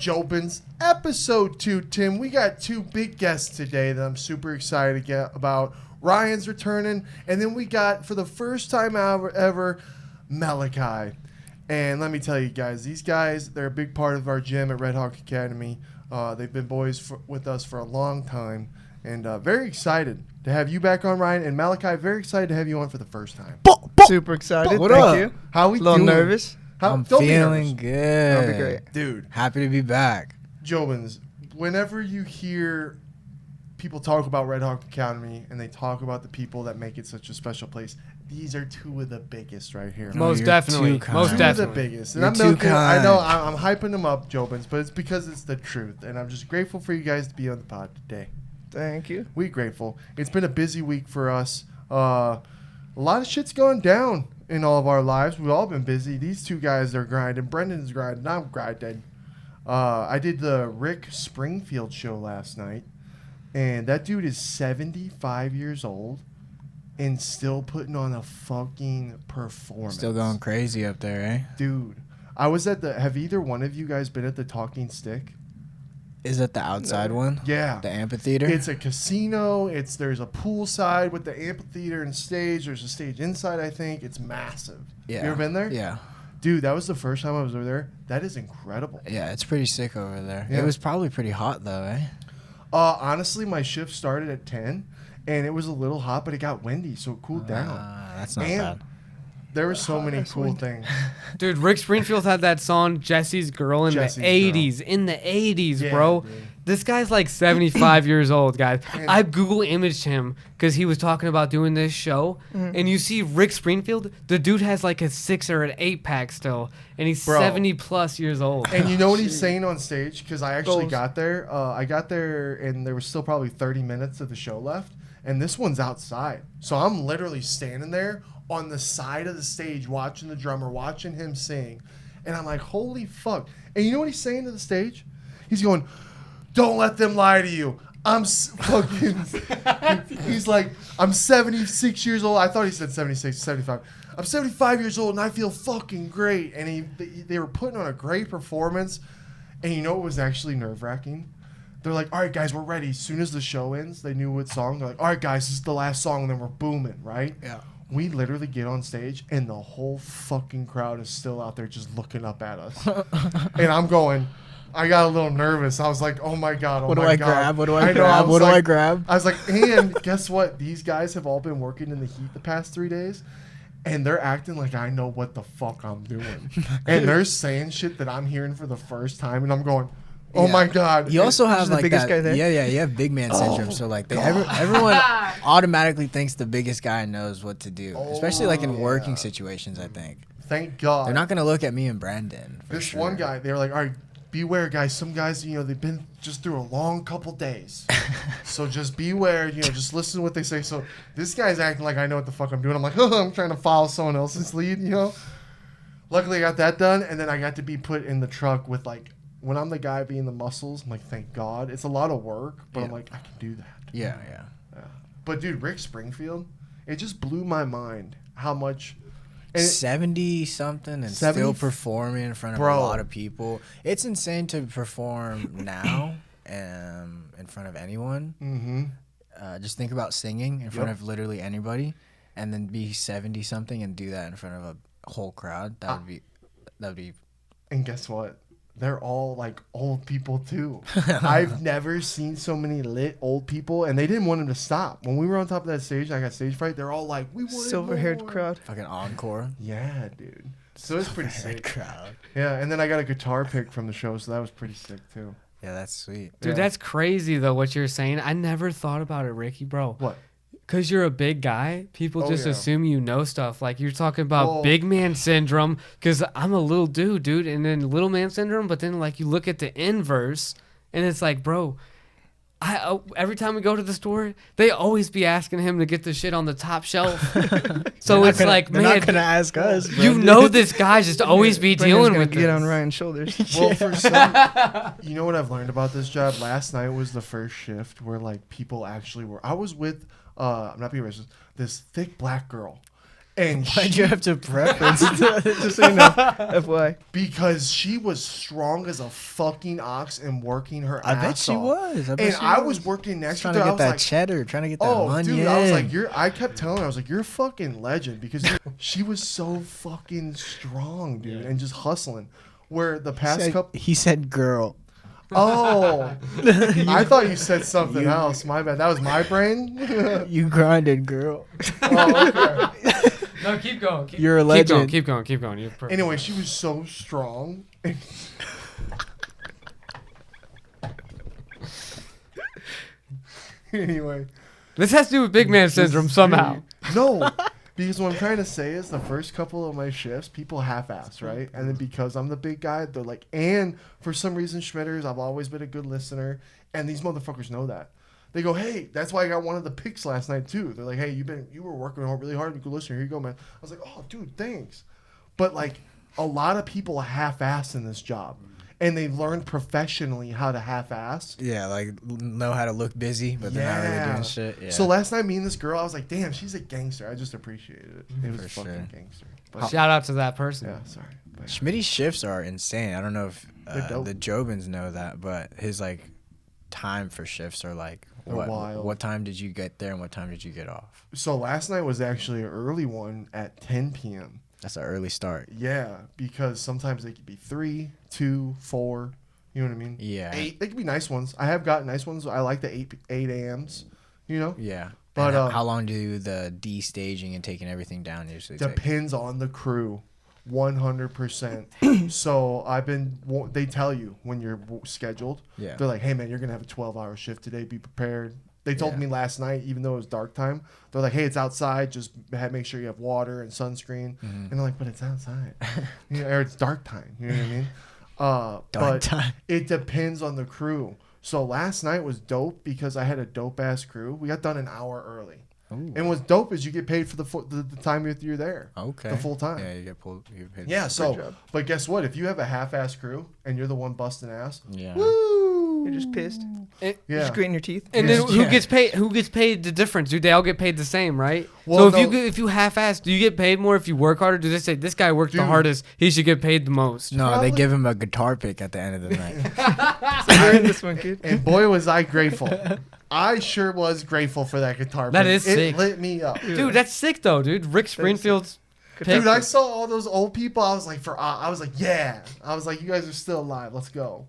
Jobins, episode 2, Tim. We got 2 big guests today that I'm super excited to get about. Ryan's returning, and then we got, for the first time ever, Malachai. And let me tell you guys, these guys, they're a big part of our gym at Redhawk Academy. They've been boys with us for a long time, and very excited to have you back on, Ryan. And Malachai, very excited to have you on for the first time. Super excited. What Thank up? you. How we A little doing? nervous. I'm Don't be feeling nervous. good. That'll be great. Dude, Happy to be back. Jobins, whenever you hear people talk about Redhawk Academy and they talk about the people that make it such a special place, these are 2 of the biggest right here. No, Most you're definitely. too kind. Most 2 of definitely. the biggest. And You're I'm too milking, I know kind. I'm hyping them up, Jobins, but it's because it's the truth. And I'm just grateful for you guys to be on the pod today. Thank you. We grateful. It's been a busy week for us. A lot of shit's going down in all of our lives. We've all been busy. These 2 guys are grinding. Brendan's grinding. I'm grinding. I did the Rick Springfield show last night, and that dude is 75 years old and still putting on a fucking performance. Still going crazy up there, eh? Dude, I was at the... Have either one of you guys been at the Talking Stick? Is that the outside one? Yeah. The amphitheater? It's a casino. There's a pool side with the amphitheater and stage. There's a stage inside, I think. It's massive. Yeah. You ever been there? Yeah. Dude, that was the first time I was over there. That is incredible. Yeah, it's pretty sick over there. Yeah. It was probably pretty hot, though, eh? Honestly, my shift started at 10, and it was a little hot, but it got windy, so it cooled down. That's not And bad. there were so many cool things. Dude, Rick Springfield had that song Jesse's Girl in Jesse's the 80s. In the 80s, Yeah, bro. dude. This guy's like 75 years old, guys. And- I Google imaged him because he was talking about doing this show. And you see Rick Springfield, the dude has like a 6 or an 8-pack still. And he's Bro. 70 plus years old. And you know what he's saying on stage? Because I actually Goals. got there. I got there, and there was still probably 30 minutes of the show left. And this one's outside. So I'm literally standing there on the side of the stage watching the drummer, watching him sing. And I'm like, holy fuck. And you know what he's saying to the stage? He's going, don't let them lie to you. Fucking... he's like, I'm 76 years old. I thought he said 76, 75. I'm 75 years old, and I feel fucking great. And they were putting on a great performance. And you know what was actually nerve-wracking? They're like, all right, guys, we're ready. As soon as the show ends, they knew what song. They're like, all right, guys, this is the last song, and then we're booming, right? Yeah. We literally get on stage, and the whole fucking crowd is still out there just looking up at us. And I'm going... I got a little nervous. I was like, oh my God, What do I God. grab? What do I know, grab? was What do I like- grab? I was like, and guess what? These guys have all been working in the heat the past 3 days, and they're acting like I know what the fuck I'm doing. And they're saying shit that I'm hearing for the first time, and I'm going, oh Yeah. my God. You also have the like biggest that. guy there? Yeah, you have big man syndrome. So like everyone automatically thinks the biggest guy knows what to do, especially like in working situations. I think Thank God. they're not gonna look at me and Brandon. For This sure. one guy, they were like, all right, beware, guys. Some guys, they've been just through a long couple days. So just beware, just listen to what they say. So this guy's acting like I know what the fuck I'm doing. I'm like, I'm trying to follow someone else's lead, Luckily, I got that done, and then I got to be put in the truck with, like, when I'm the guy being the muscles, I'm like, thank God. It's a lot of work, but I'm Yeah. like, I can do that. Yeah. But, dude, Rick Springfield, it just blew my mind how much... And 70 something and 70 still performing in front of Bro. a lot of people. It's insane to perform now in front of anyone. Mm-hmm. Just think about singing in front Yep. of literally anybody, and then be 70 something and do that in front of a whole crowd. That would be. And guess what? They're all like old people too. I've never seen so many lit old people, and they didn't want him to stop. When we were on top of that stage, I got stage fright. They're all like, "We want Silver-haired more." crowd. Fucking encore. Yeah, dude. So it's pretty sick. Crowd. Yeah, and then I got a guitar pick from the show, so that was pretty sick too. Yeah, that's sweet. Dude, Yeah. that's crazy, though, what you're saying. I never thought about it, Ricky, bro. What? Because you're a big guy, people Oh, just yeah. assume you know stuff. Like, you're talking about Well- big man syndrome, because I'm a little dude, and then little man syndrome, but then, like, you look at the inverse, and it's like, bro, every time we go to the store, they always be asking him to get the shit on the top shelf. So it's like, they're man, not gonna ask us. you know this guy just always be Brandon's dealing gonna with get this. on Ryan's shoulders. Well, for some, you know what I've learned about this job? Last night was the first shift where like people actually were. I was with, I'm not being racist, this thick black girl, And Why'd you have to preference? Just so you know, FY. because she was strong as a fucking ox and working her I ass bet she off. was. And I was working next to trying her. to I get was that like, cheddar, trying to get that oh, money. dude, I was like, I kept telling her, I was like, you're a fucking legend because she was so fucking strong, dude, and just hustling. Where the past couple, He said girl. oh, I thought you said something else. My bad. That was my brain. You grinded, girl. Oh, okay. No, keep going. You're a legend. Keep going. You're perfect. Anyway, she was so strong. Anyway, This has to do with big man syndrome somehow. no, because what I'm trying to say is the first couple of my shifts, people half-ass, right? And then because I'm the big guy, they're like, and for some reason, Schmitters, I've always been a good listener, and these motherfuckers know that. They go, hey, that's why I got one of the picks last night too. They're like, hey, you were working really hard, you good listener. Here you go, man. I was like, oh, dude, thanks. But like, a lot of people half-ass in this job, and they learn professionally how to half-ass. Yeah, like know how to look busy, but they're not really doing shit. Yeah. So last night, me and this girl, I was like, damn, she's a gangster. I just appreciated it. It was For fucking sure. gangster. But, Shout out to that person. yeah, sorry. But, Schmitty's shifts are insane. I don't know if They're dope. the Jobins know that, but his like time for shifts are like They're wild. what time did you get there and what time did you get off? so last night was actually an early one at 10 p.m. That's an early start. Yeah, because sometimes they could be 3, 2, 4. You know what I mean? Yeah. 8. They could be nice ones. I have got nice ones. I like the 8 a.m.s. You know? Yeah. But, And how long do the de-staging and taking everything down usually take? Depends on the crew. 100%. So they tell you when you're scheduled. Yeah. They're like, hey, man, you're going to have a 12-hour shift today. Be prepared. They told Yeah. me last night, even though it was dark time, they're like, hey, it's outside. Just make sure you have water and sunscreen. And they're like, but it's outside. Or it's dark time. You know what I mean? But time. it depends on the crew. So last night was dope because I had a dope-ass crew. We got done an hour early. Ooh. And what's dope is you get paid for the time you're there. Okay. The full time. Yeah, you get pulled. You get paid. Yeah, so, job. but guess what? If you have a half-ass crew and you're the one busting ass, Yeah. woo! You're just pissed. Yeah. You're just gritting your teeth. And Yeah. then who Yeah. gets paid? Who gets paid the difference? Do they all get paid the same, right? Well, so no. if you half-ass, do you get paid more if you work harder? Do they say this guy worked the Dude. hardest, he should get paid the most? No, Probably- they give him a guitar pick at the end of the night. So you're in this one, kid. And boy, was I grateful. I sure was grateful for that guitar. That pick. is It sick. lit me up. Dude, that's sick though, dude. Rick Springfield's pick. Dude, I saw all those old people. I was like, I was like, yeah. I was like, you guys are still alive. Let's go.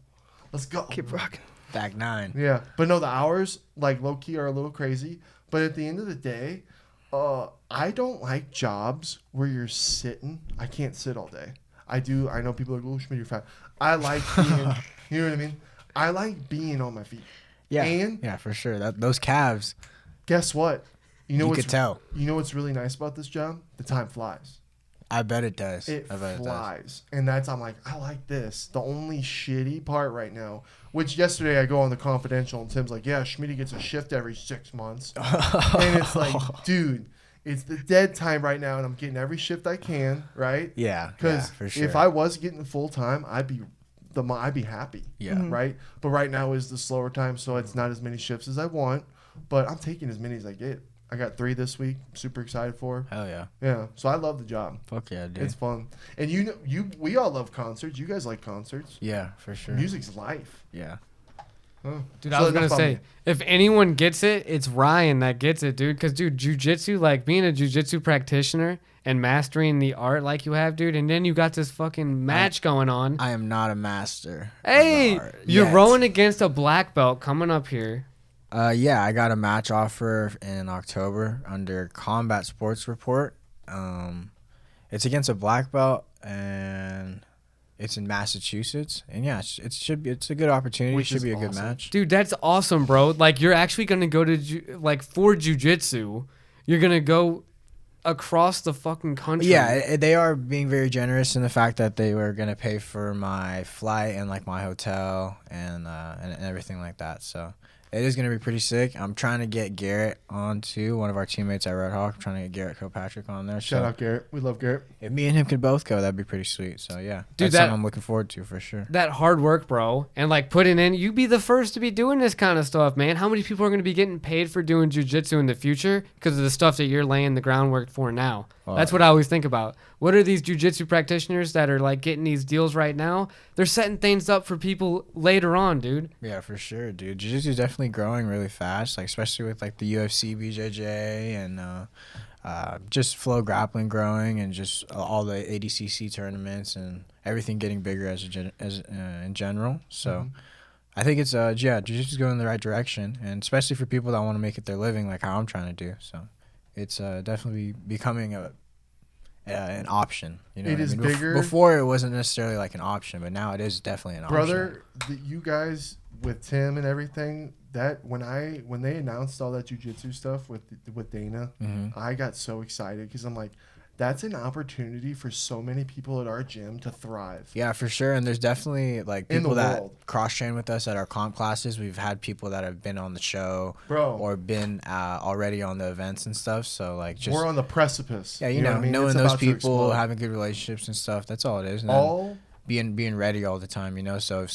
Let's go. Keep rocking. Back 9. Yeah, but no, the hours like low key are a little crazy. But at the end of the day, I don't like jobs where you're sitting. I can't sit all day. I know people are like, oh, Schmidt, you're fat. I like being, you know what I mean? I like being on my feet. Yeah. And Yeah, for sure. Those calves, guess what? you could tell. You know what's really nice about this job? The time flies. I bet it does. It I bet flies. And I'm like, I like this. The only shitty part right now, which yesterday I go on the confidential and Tim's like, yeah, Schmitty gets a shift every 6 months. And it's like, dude, it's the dead time right now and I'm getting every shift I can, right? Yeah. Because for sure. if I was getting full time, I'd be happy. Yeah. Right? But right now is the slower time, so it's not as many shifts as I want. But I'm taking as many as I get. I got 3 this week. Super excited for. Hell yeah. Yeah. So I love the job. Fuck yeah, dude. It's fun. And we all love concerts. You guys like concerts. Yeah, for sure. Music's life. Yeah. Huh. Dude, So I was gonna enough on say, me. if anyone gets it, it's Ryan that gets it, dude. Because, dude, jujitsu, like being a jujitsu practitioner and mastering the art like you have, dude, and then you got this fucking match going on. I am not a master. of the Hey, art you're yet. rowing against a black belt coming up here. Yeah, I got a match offer in October under Combat Sports Report. It's against a black belt and it's in Massachusetts. And yeah, it's a good opportunity. Which It should is be a good awesome. match. Dude, that's awesome, bro. Like, you're actually gonna go to for jujitsu, you're gonna go across the fucking country. Yeah, they are being very generous in the fact that they were gonna pay for my flight and like my hotel and everything like that. So it is gonna be pretty sick. I'm trying to get Garrett on too, one of our teammates at Redhawk. I'm trying to get Garrett Kilpatrick on there. Shout so out Garrett. We love Garrett. if me and him could both go, that'd be pretty sweet. So yeah, Dude, that's something I'm looking forward to for sure. That hard work, bro, and like putting in, you be the first to be doing this kind of stuff, man. How many people are going to be getting paid for doing jujitsu in the future because of the stuff that you're laying the groundwork for now? That's what I always think about. What are these jiu-jitsu practitioners that are like getting these deals right now? They're setting things up for people later on, dude. Yeah, for sure, dude. Jiu-jitsu is definitely growing really fast, like especially with like the UFC, BJJ, and just flow grappling growing, and just all the ADCC tournaments and everything getting bigger in general. So I think it's jiu-jitsu's going in the right direction, and especially for people that want to make it their living, like how I'm trying to do. So it's definitely becoming an option. You know, It is bigger. Before it wasn't necessarily like an option, but now it is definitely an option. Brother, you guys with Tim and everything, that when they announced all that jiu-jitsu stuff with Dana, I got so excited because I'm like, that's an opportunity for so many people at our gym to thrive. Yeah, for sure. And there's definitely like In the people that world. cross-train with us at our comp classes. We've had people that have been on the show, Bro. or been already on the events and stuff. So like, just We're on the precipice. yeah, you know, what I mean? knowing It's those about to people, explode. having good relationships and stuff. That's all it is. And then being ready all the time, you know. So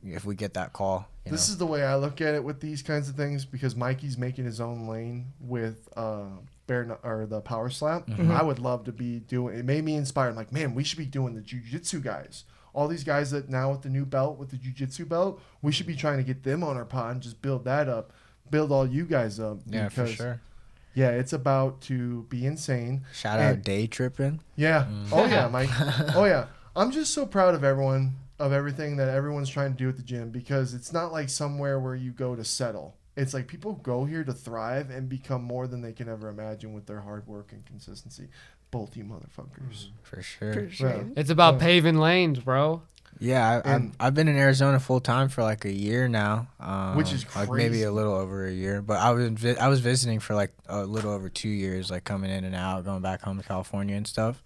if we get that call, This is the way I look at it with these kinds of things, because Mikey's making his own lane with the power slap. I would love to be doing it. Made me inspired. I'm like, man, we should be doing the jiu-jitsu guys. All these guys that now with the new belt, with the jiu-jitsu belt, we should be trying to get them on our pod and just build that up, build all you guys up. Yeah, for sure. Yeah, it's about to be insane. Shout out Day Tripping. Yeah. Oh yeah, Mike. Oh yeah. I'm just so proud of everyone, of everything that everyone's trying to do at the gym, because it's not like somewhere where you go to settle. It's like people go here to thrive and become more than they can ever imagine with their hard work and consistency. Both you motherfuckers. For sure. For sure. Yeah. It's about paving lanes, bro. Yeah, I've been in Arizona full time for like a year now, Which is like maybe crazy. a little over a year. But I was visiting for like a little over 2 years, like coming in and out, going back home to California and stuff.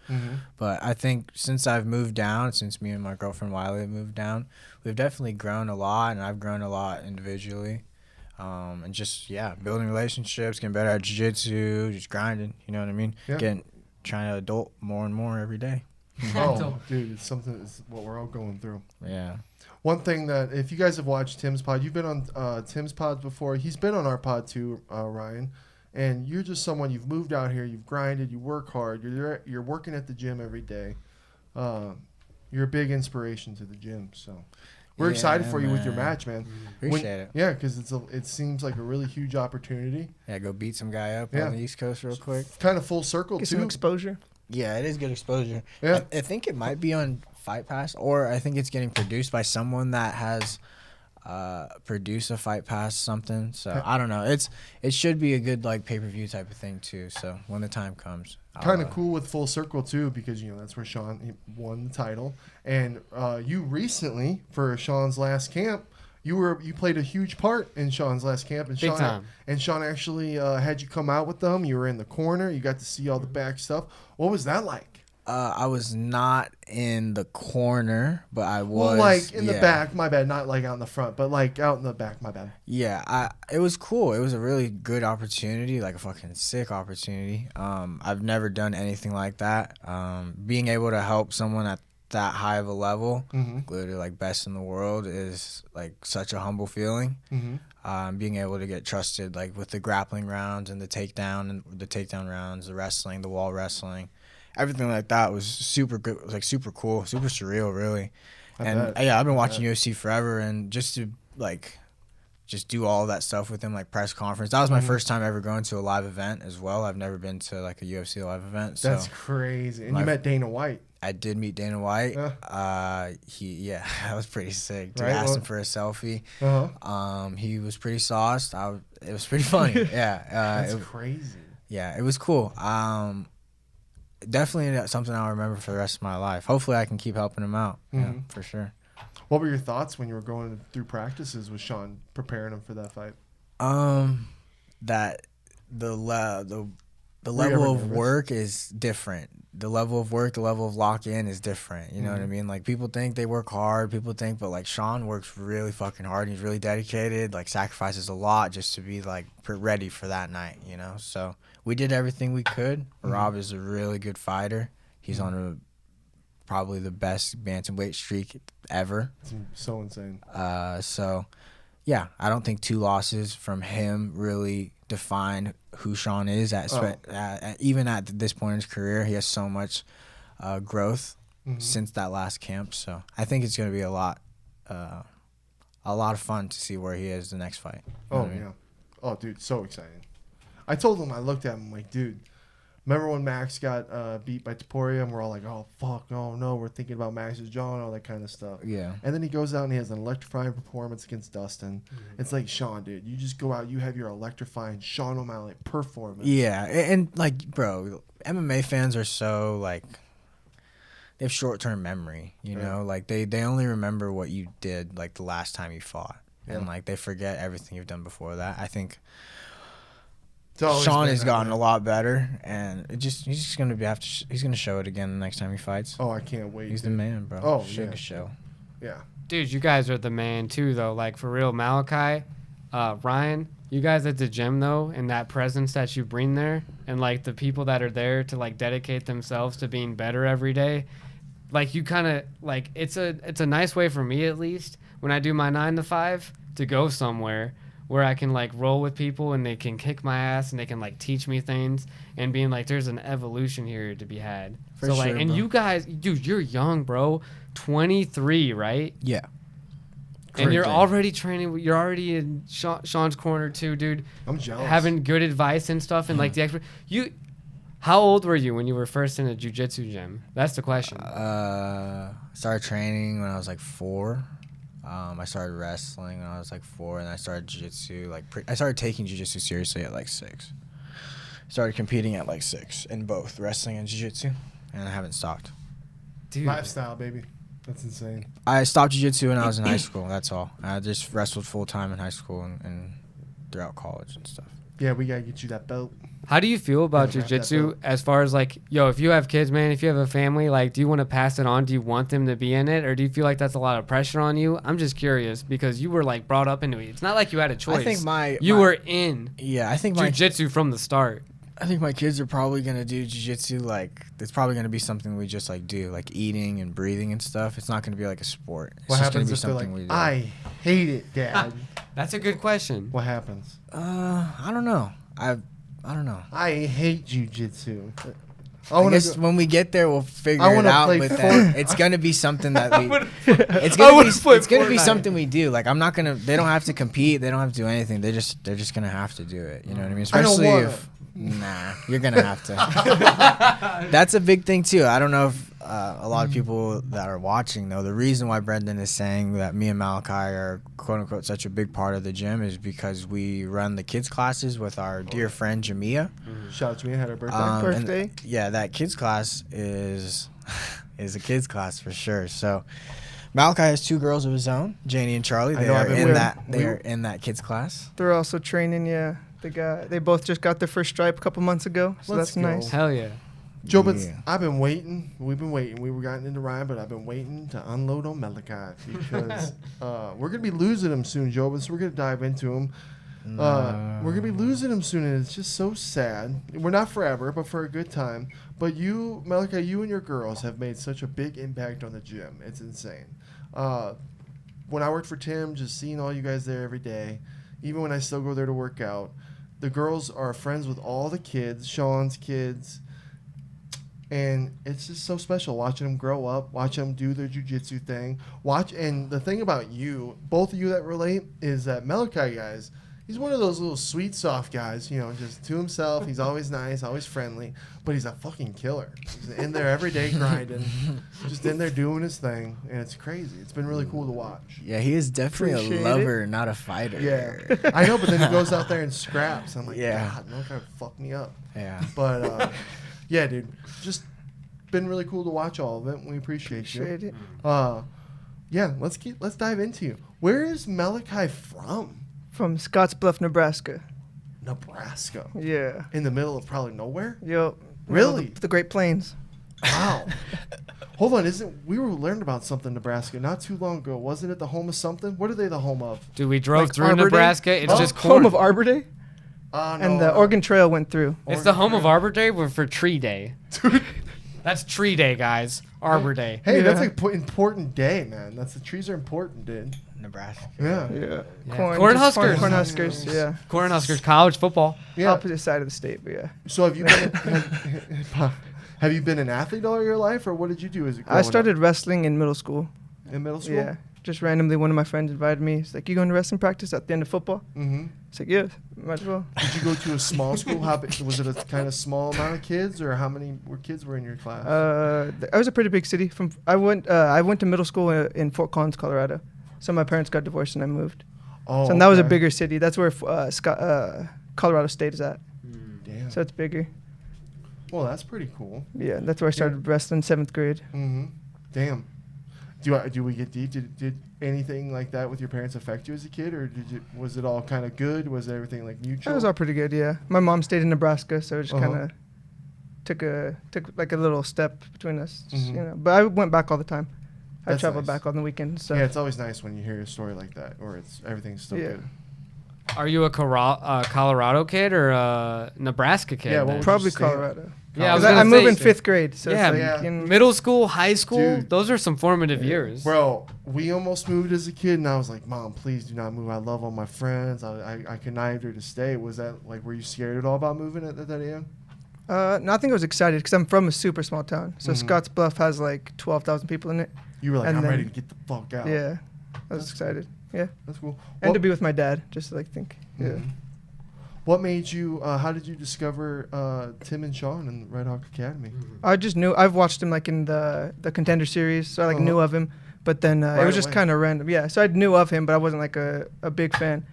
But I think since I've moved down, since me and my girlfriend Wiley have moved down, we've definitely grown a lot, and I've grown a lot individually, and just building relationships, getting better at jiu-jitsu, just grinding. You know what I mean? Yeah. Trying to adult more and more every day. Oh, dude, it's what we're all going through. Yeah. One thing that, if you guys have watched Tim's pod, you've been on Tim's pods before. He's been on our pod too, Ryan. And you're just someone, you've moved out here, you've grinded, you work hard, you're working at the gym every day. You're a big inspiration to the gym. So we're excited for you with your man. match, man. Appreciate it. Yeah, because it seems like a really huge opportunity. Yeah, go beat some guy up Yeah. on the East Coast real quick. Kind of full circle Get too. some exposure. Yeah, it is good exposure. Yeah. I think it might be on Fight Pass, or I think it's getting produced by someone that has produced a Fight Pass something. So I don't know. It should be a good like pay-per-view type of thing too. So when the time comes, Kind of cool with full circle too, because that's where Sean won the title. And you recently, for Sean's last camp, you played a huge part in Sean's last camp, and Big time. Sean actually had you come out with them. You were in the corner. You got to see all the back stuff. What was that like? I was not in the corner, but I was. Well, like in the back, my bad. Not like out in the front, but like out in the back, my bad. Yeah, it was cool. It was a really good opportunity, like a fucking sick opportunity. I've never done anything like that. Being able to help someone at that high of a level, literally like best in the world, is like such a humble feeling. Being able to get trusted, like with the grappling rounds and the takedown rounds, the wrestling, the wall wrestling, everything like that was super good. It was like super cool, super surreal, really. I've been watching UFC forever, and just to like just do all that stuff with him, like press conference. That was my first time ever going to a live event as well. I've never been to like a UFC live event. So That's crazy. And you met Dana White. I did meet Dana White. Yeah. That was pretty sick. Dude, Right, asked well- him for a selfie. Uh-huh. He was pretty sauced. It was pretty funny. Yeah. That's crazy. Yeah, it was cool. Definitely something I'll remember for the rest of my life. Hopefully I can keep helping him out. Yeah, for sure. What were your thoughts when you were going through practices with Sean, preparing him for that fight? That the level ever of nervous? work is different. The level of work, the level of lock-in is different. You know what I mean? Like, people think they work hard. But like, Sean works really fucking hard. He's really dedicated, like sacrifices a lot just to be like ready for that night, you know? So we did everything we could. Rob is a really good fighter. He's on probably the best bantamweight streak ever. It's so insane. So, yeah, I don't think 2 losses from him really define who Sean is even at this point in his career. He has so much growth since that last camp. So I think it's going to be a lot of fun to see where he is the next fight. You know what I mean? Yeah. Oh, dude, so exciting. I told him, I looked at him like, dude, remember when Max got beat by Taporia, and we're all like, oh, fuck, oh, no, we're thinking about Max's jaw and all that kind of stuff. Yeah. And then he goes out and he has an electrifying performance against Dustin. It's like, Sean, dude, you just go out, you have your electrifying Sean O'Malley performance. Yeah, and like, bro, MMA fans are so like, they have short-term memory, you know? Like, they only remember what you did, like, the last time you fought. Yeah. And, like, they forget everything you've done before that. I think Always Sean been has that gotten way. a lot better, and he's just gonna he's gonna show it again the next time he fights. Oh, I can't wait. He's the dude. man, bro. Oh, Should yeah. show. Yeah. Dude, you guys are the man too, though. Like for real, Malachi, Ryan, you guys at the gym though, and that presence that you bring there, and like the people that are there to like dedicate themselves to being better every day. Like you kind of like it's a nice way for me at least when I do my 9 to 5 to go somewhere where I can like roll with people and they can kick my ass and they can like teach me things and being like there's an evolution here to be had. For so like sure, and bro. you guys, dude, you're young, bro. 23, right? Yeah. And you're Correct. already training. You're already in Sean's corner too, dude. I'm jealous. Having good advice and stuff, and like the expert. How old were you when you were first in a jiu-jitsu gym? That's the question. Started training when I was like 4. I started wrestling when I was like 4, and I started jiu-jitsu. I started taking jiu-jitsu seriously at like 6. Started competing at like 6 in both wrestling and jiu-jitsu, and I haven't stopped. Dude, Lifestyle, baby. That's insane. I stopped jiu-jitsu when I was in high school. That's all. I just wrestled full time in high school and throughout college and stuff. Yeah, we got to get you that belt. how do you feel about Yeah, wrap that jiu-jitsu up. as far as like, yo, if you have kids, man, if you have a family, like, do you want to pass it on? Do you want them to be in it, or do you feel like that's a lot of pressure on you? I'm just curious because you were like brought up into it. It's not like you had a choice. I think you were in I think my jiu-jitsu from the start. I think my kids are probably gonna do jiu-jitsu. Like, it's probably gonna be something we just like do, like eating and breathing and stuff. It's not gonna be like a sport. It's What just gonna happens be if they're something like, we do. I hate it, Dad? That's a good question. What happens? I don't know. I don't know. I hate jujitsu. I guess when we get there, we'll figure I it wanna out. play But Fortnite. then it's gonna be something that we. It's gonna be something we do. Like, I'm not gonna. They don't have to compete. They don't have to do anything. They're just gonna have to do it. You know what I mean? I don't Especially wanna. if. Nah, you're gonna have to. That's a big thing too. I don't know if a lot of people that are watching though. The reason why Brendan is saying that me and Malachi are quote unquote such a big part of the gym is because we run the kids classes with our dear friend Jamia. Shout out to me, I had her birthday. And, Birthday? yeah, that kids class is a kids class for sure. So Malachi has 2 girls of his own, Janie and Charlie. They know, are I've been in with that. them. They are in that kids class. They're also training, yeah. They both just got their first stripe a couple months ago, so Let's that's go. nice. Hell yeah. Joe, but Yeah. I've been waiting. We've been waiting. We were gotten into Ryan, but I've been waiting to unload on Malachai because we're gonna be losing him soon, Joe. So we're gonna dive into him. We're gonna be losing him soon, and it's just so sad. We're not forever, but for a good time. But you, Malachai, you and your girls have made such a big impact on the gym. It's insane. When I worked for Tim, just seeing all you guys there every day, even when I still go there to work out, the girls are friends with all the kids, Sean's kids. And it's just so special watching them grow up, watching them do their jiu-jitsu thing. And the thing about you, both of you that relate, is that Malachi, guys, he's one of those little sweet, soft guys, you know, just to himself. He's always nice, always friendly, but he's a fucking killer. He's in there every day grinding, just in there doing his thing, and it's crazy. It's been really cool to watch. Yeah, he is definitely Appreciate a lover, not a fighter. Yeah, I know, but then he goes out there and scraps. I'm like, Yeah. God, Malachi fuck me up. Yeah. But yeah, dude, just been really cool to watch all of it. We appreciate you. Appreciate it. Yeah, let's dive into you. Where is Malachi from? From Scottsbluff, Nebraska. Nebraska, Yeah. in the middle of probably nowhere. Yo. Really? The Great Plains. Wow. Hold on, we were learning about something Nebraska not too long ago? Wasn't it the home of something? What are they the home of? Dude, we drove Like through Arbor Day? Nebraska. It's Oh, just Home corn. of Arbor Day. No, And the Oregon Trail went through. It's the home of Arbor Day for Tree Day. That's Tree Day, guys. Arbor Day. Hey, that's Yeah. an important day, man. The trees are important, dude. Nebraska. Yeah. Yeah. Yeah. Cornhuskers. Cornhuskers. Cornhuskers, yeah. Cornhuskers college football. Yeah. Opposite side of the state, but yeah. So have you been have you been an athlete all your life, or what did you do as a I started wrestling in middle school. in middle school? Yeah. Just randomly, one of my friends invited me. He's like, "You going to wrestling practice at the end of football?" Mm-hmm. It's like, "Yeah, might as well." Did you go to a small school? How big, was it a kind of small amount of kids, or how many kids were in your class? I was a pretty big city. I went to middle school in Fort Collins, Colorado. So my parents got divorced and I moved. Oh, So and that was a okay. bigger city. That's where Colorado State is at. Damn. So it's bigger. Well, that's pretty cool. Yeah, that's where I started wrestling 7th grade. Mm-hmm. Damn. Do we get deep? Did anything like that with your parents affect you as a kid, or was it all kind of good? Was everything like mutual? It was all pretty good. Yeah, my mom stayed in Nebraska, so it just kind of took like a little step between us. Just, Mhm. you know, but I went back all the time. I That's traveled nice. back on the weekends. So Yeah, it's always nice when you hear a story like that, or everything's still Yeah. good. Are you a Colorado kid or a Nebraska kid? Yeah, then? what would probably you say? Colorado. Yeah, I was 'Cause gonna I moved say- in 5th grade. So Yeah, it's like, yeah. you know, Middle school, high school, Dude. those are some formative years. Bro, we almost moved as a kid, and I was like, "Mom, please do not move. I love all my friends. I connived her to stay." Was that like, were you scared at all about moving at that age? no, I think I was excited because I'm from a super small town. So Mhm. Scottsbluff has like 12,000 people in it. You were like, And "I'm then- ready to get the fuck out." Yeah, I was That's excited. Yeah, That's cool. and to be with my dad, just to like think. Yeah. Mhm. What made you? How did you discover Tim and Sean in Redhawk Academy? I just knew I've watched him like in the Contender series, so I like knew Uh-huh. of him. But then it Right was just away. kind of random. Yeah, so I knew of him, but I wasn't like a big fan.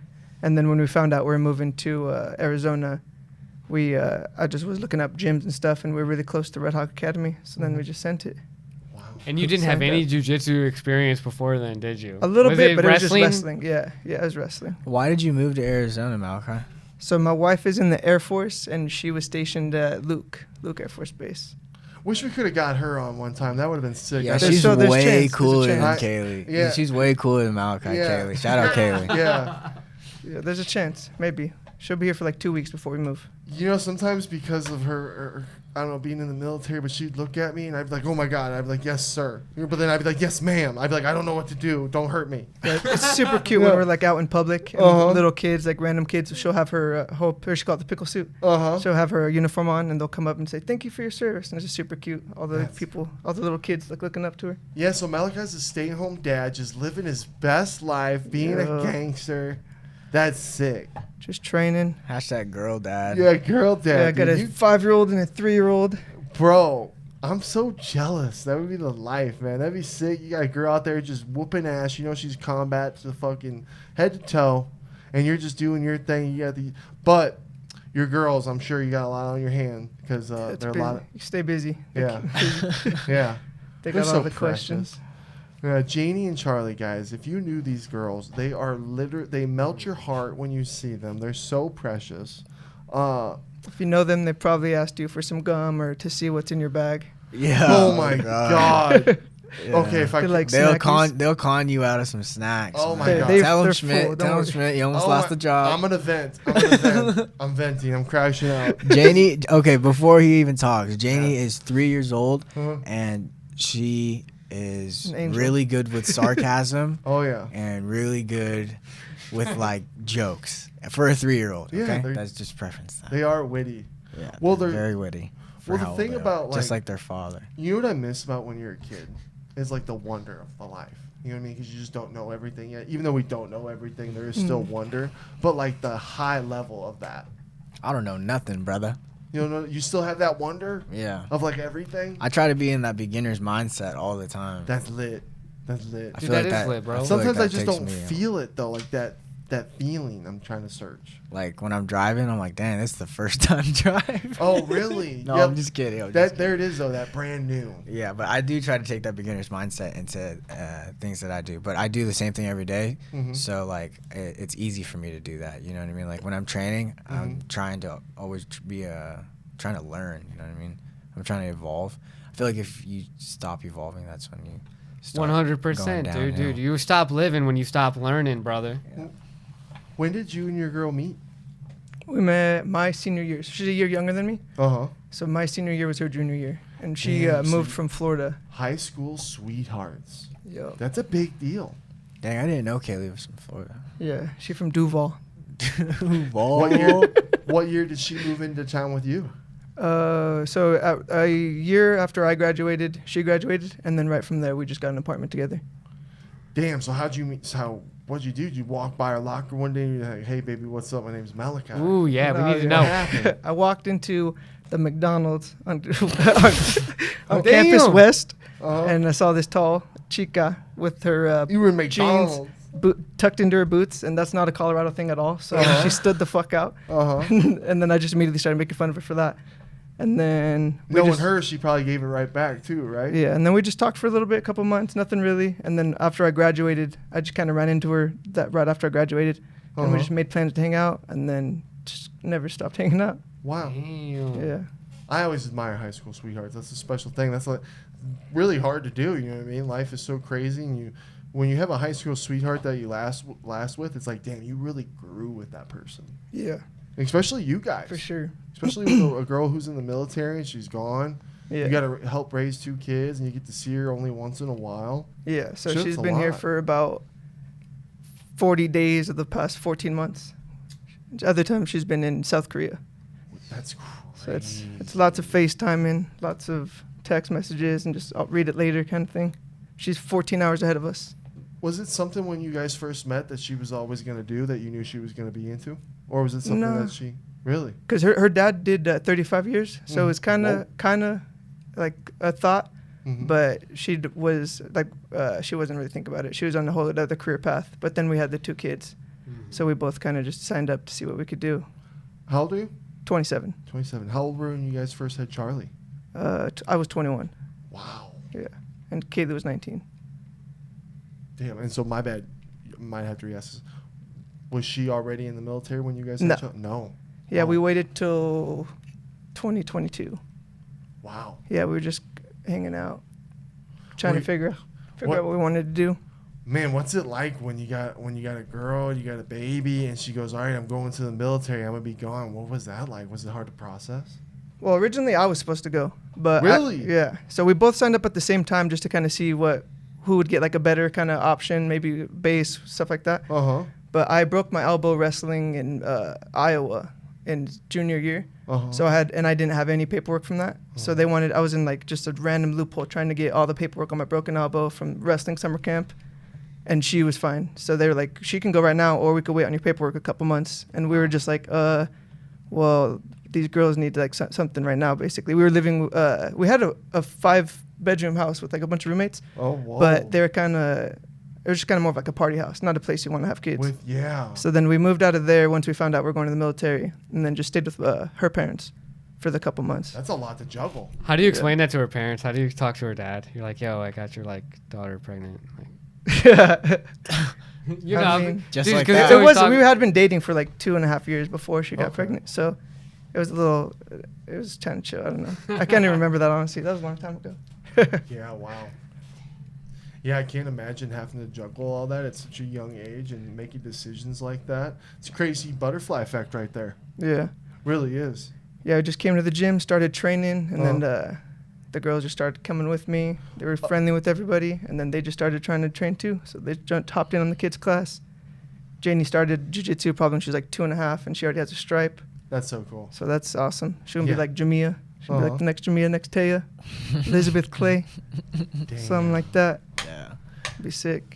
And then when we found out we were moving to Arizona, I just was looking up gyms and stuff, and we were really close to Redhawk Academy. So then we just sent it. Wow. And you didn't have Signed any up. jiu-jitsu experience before then, did you? A little bit, but it was wrestling? just wrestling. Yeah, it was wrestling. Why did you move to Arizona, Malachi? So my wife is in the Air Force, and she was stationed at Luke Air Force Base. Wish we could have got her on one time. That would have been sick. Yeah, I There's- she's so there's way chance, there's a cooler than chance. Kaylee. Yeah. She's way cooler than Malachi. Yeah. Kaylee. Shout out Kaylee. Yeah. Yeah, there's a chance, maybe. She'll be here for like 2 weeks before we move. You know, sometimes because of her, I don't know, being in the military, but she'd look at me and I'd be like, "Oh my God." I'd be like, "Yes, sir." But then I'd be like, "Yes, ma'am." I'd be like, "I don't know what to do. Don't hurt me." Yeah, it's super cute when we're like out in public and little kids, like random kids. She'll have her she call it the pickle suit. Uh-huh. She'll have her uniform on, and they'll come up and say, "Thank you for your service." And it's just super cute. All the That's- people, all the little kids, like looking up to her. Yeah, so Malachi's a stay-at-home dad, just living his best life, being a Yeah. gangster. That's sick. Just training. Hashtag girl dad. Yeah, girl dad. Yeah, I got dude. a 5-year-old and a 3-year-old. Bro, I'm so jealous. That would be the life, man. That'd be sick. You got a girl out there just whooping ass. You know she's combat to the fucking head to toe, and you're just doing your thing. You got but your girls, I'm sure you got a lot on your hand because It's they're a busy. lot. Of, You stay busy. yeah, yeah. They They're got all so the questions. precious. Janie and Charlie, guys, if you knew these girls, they are they melt your heart when you see them. They're so precious. If you know them, they probably asked you for some gum or to see what's in your bag. Yeah. Oh my God. Yeah. Okay, if I They're could, like They'll snackies. they'll con you out of some snacks. Oh my man. God. Tell They're him Schmidt. full, don't Tell him worry. Schmidt. You almost Oh lost my- the job. I'm gonna vent. I'm venting. I'm crashing out. Janie. Okay, before he even talks, Janie is 3 years old, Uh-huh. and she is An angel. really good with sarcasm Oh yeah. and really good with like jokes for a 3-year-old. Yeah, Okay, they're- that's just preference. They are witty. Yeah, Well, they're they're- very witty. for well, the how old thing they are, about, just like- like their father. You know what I miss about when you're a kid is like the wonder of the life. You know what I mean? Because you just don't know everything yet. Even though we don't know everything, there is still wonder. But like the high level of that. I don't know nothing, brother. You know, you still have that wonder Yeah, of like everything. I try to be in that beginner's mindset all the time. That's lit. That's lit. I Dude, feel that like is lit, bro. I feel Sometimes like I that just takes don't me, feel it though, like that feeling I'm trying to search. Like when I'm driving, I'm like, dang, this is the first time drive. Oh, really? No, Yep. I'm just kidding. There it is though, that brand new. Yeah, but I do try to take that beginner's mindset into things that I do. But I do the same thing every day, Mhm. so like it's easy for me to do that. You know what I mean? Like when I'm training, I'm trying to always be trying to learn. You know what I mean? I'm trying to evolve. I feel like if you stop evolving, that's when you start 100%, going dude. downhill. You stop living when you stop learning, brother. When did you and your girl meet? We met my senior year. She's a year younger than me. Uh-huh. So my senior year was her junior year. And she Damn, so moved you- from Florida. High school sweethearts. Yo. That's a big deal. Dang, I didn't know Kaylee was from Florida. Yeah, she from Duval. What year did she move into town with you? So a year after I graduated, she graduated, and then right from there we just got an apartment together. Damn. So how'd you meet? So what'd you do? Did you walk by her locker one day and you're like, "Hey, baby, what's up? My name's Malachi." Ooh, yeah, we need to What know. happened? I walked into the McDonald's on Campus West, and I saw this tall chica with her You were in jeans McDonald's. tucked into her boots, and that's not a Colorado thing at all. So she stood the fuck out, and then I just immediately started making fun of her for that. And then Knowing her, she probably gave it right back too, right? Yeah, and then we just talked for a little bit, a couple months, nothing really. And then after I graduated, I just kind of ran into her that right after I graduated, and we just made plans to hang out, and then just never stopped hanging out. Wow. Damn. Yeah. I always admire high school sweethearts. That's a special thing. That's like really hard to do. You know what I mean? Life is so crazy, and when you have a high school sweetheart that you last with, it's like, damn, you really grew with that person. Yeah, Especially you guys. for sure. Especially with a girl who's in the military and she's gone. Yeah. You got to help raise 2 kids, and you get to see her only once in a while. Yeah, so Shit's she's a been here lot. for about 40 days of the past 14 months. Other times she's been in South Korea. That's So crazy. it's lots of FaceTiming, lots of text messages, and just I'll read it later kind of thing. She's 14 hours ahead of us. Was it something when you guys first met that she was always going to do that you knew she was going to be into? Or was it something No. that she... Really? Because her dad did 35 years, so it's kind of like a thought, but was like, she wasn't really thinking about it. She was on a whole other career path, but then we had the 2 kids, so we both kind of just signed up to see what we could do. How old are you? 27. 27. How old were you when you guys first had Charlie? I was 21. Wow. Yeah, and Kaylee was 19. Damn. And so my bad. Might have to re-ask this. Was she already in the military when you guys had No. Charlie? No. Yeah, Oh. we waited till 2022. Wow. Yeah, we were just hanging out, trying to figure what- out what we wanted to do. Man, what's it like when you got a girl, you got a baby, and she goes, "All right, I'm going to the military. I'm gonna be gone." What was that like? Was it hard to process? Well, originally I was supposed to go, but Really? yeah. So we both signed up at the same time just to kind of see who would get like a better kind of option, maybe base stuff like that. But I broke my elbow wrestling in Iowa in junior year, so I didn't have any paperwork from that. So I was in like just a random loophole trying to get all the paperwork on my broken elbow from wrestling summer camp, and she was fine. So they were like, she can go right now, or we could wait on your paperwork a couple months. And we were just like, well, these girls need like something right now. Basically, we were living. We had a 5-bedroom house with like a bunch of roommates. Oh, whoa. But they were it was just kind of more of like a party house, not a place you want to have kids. Yeah. So then we moved out of there once we found out we were going to the military, and then just stayed with her parents for the couple months. That's a lot to juggle. How do you explain that to her parents? How do you talk to her dad? You're like, yo, I got your like daughter pregnant. Like, you know, I mean, Just dude, like 'cause that. it's It always was. talk- We had been dating for like 2.5 years before she got Okay. pregnant, so it was a little. It was kind of chill. I don't know. I can't even remember that honestly. That was a long time ago. Yeah. Wow. Yeah, I can't imagine having to juggle all that at such a young age and making decisions like that. It's a crazy butterfly effect right there. Yeah. Really is. Yeah, I just came to the gym, started training, and then the girls just started coming with me. They were friendly with everybody, and then they just started trying to train too. So they hopped in on the kids' class. Janie started jiu-jitsu probably when she was like 2.5, and she already has a stripe. That's so cool. So that's awesome. She'll be Yeah. like Jamia. She'll be Uh-huh. like the next Jamia, next Taya. Elizabeth Clay, something like that. Yeah. Be sick.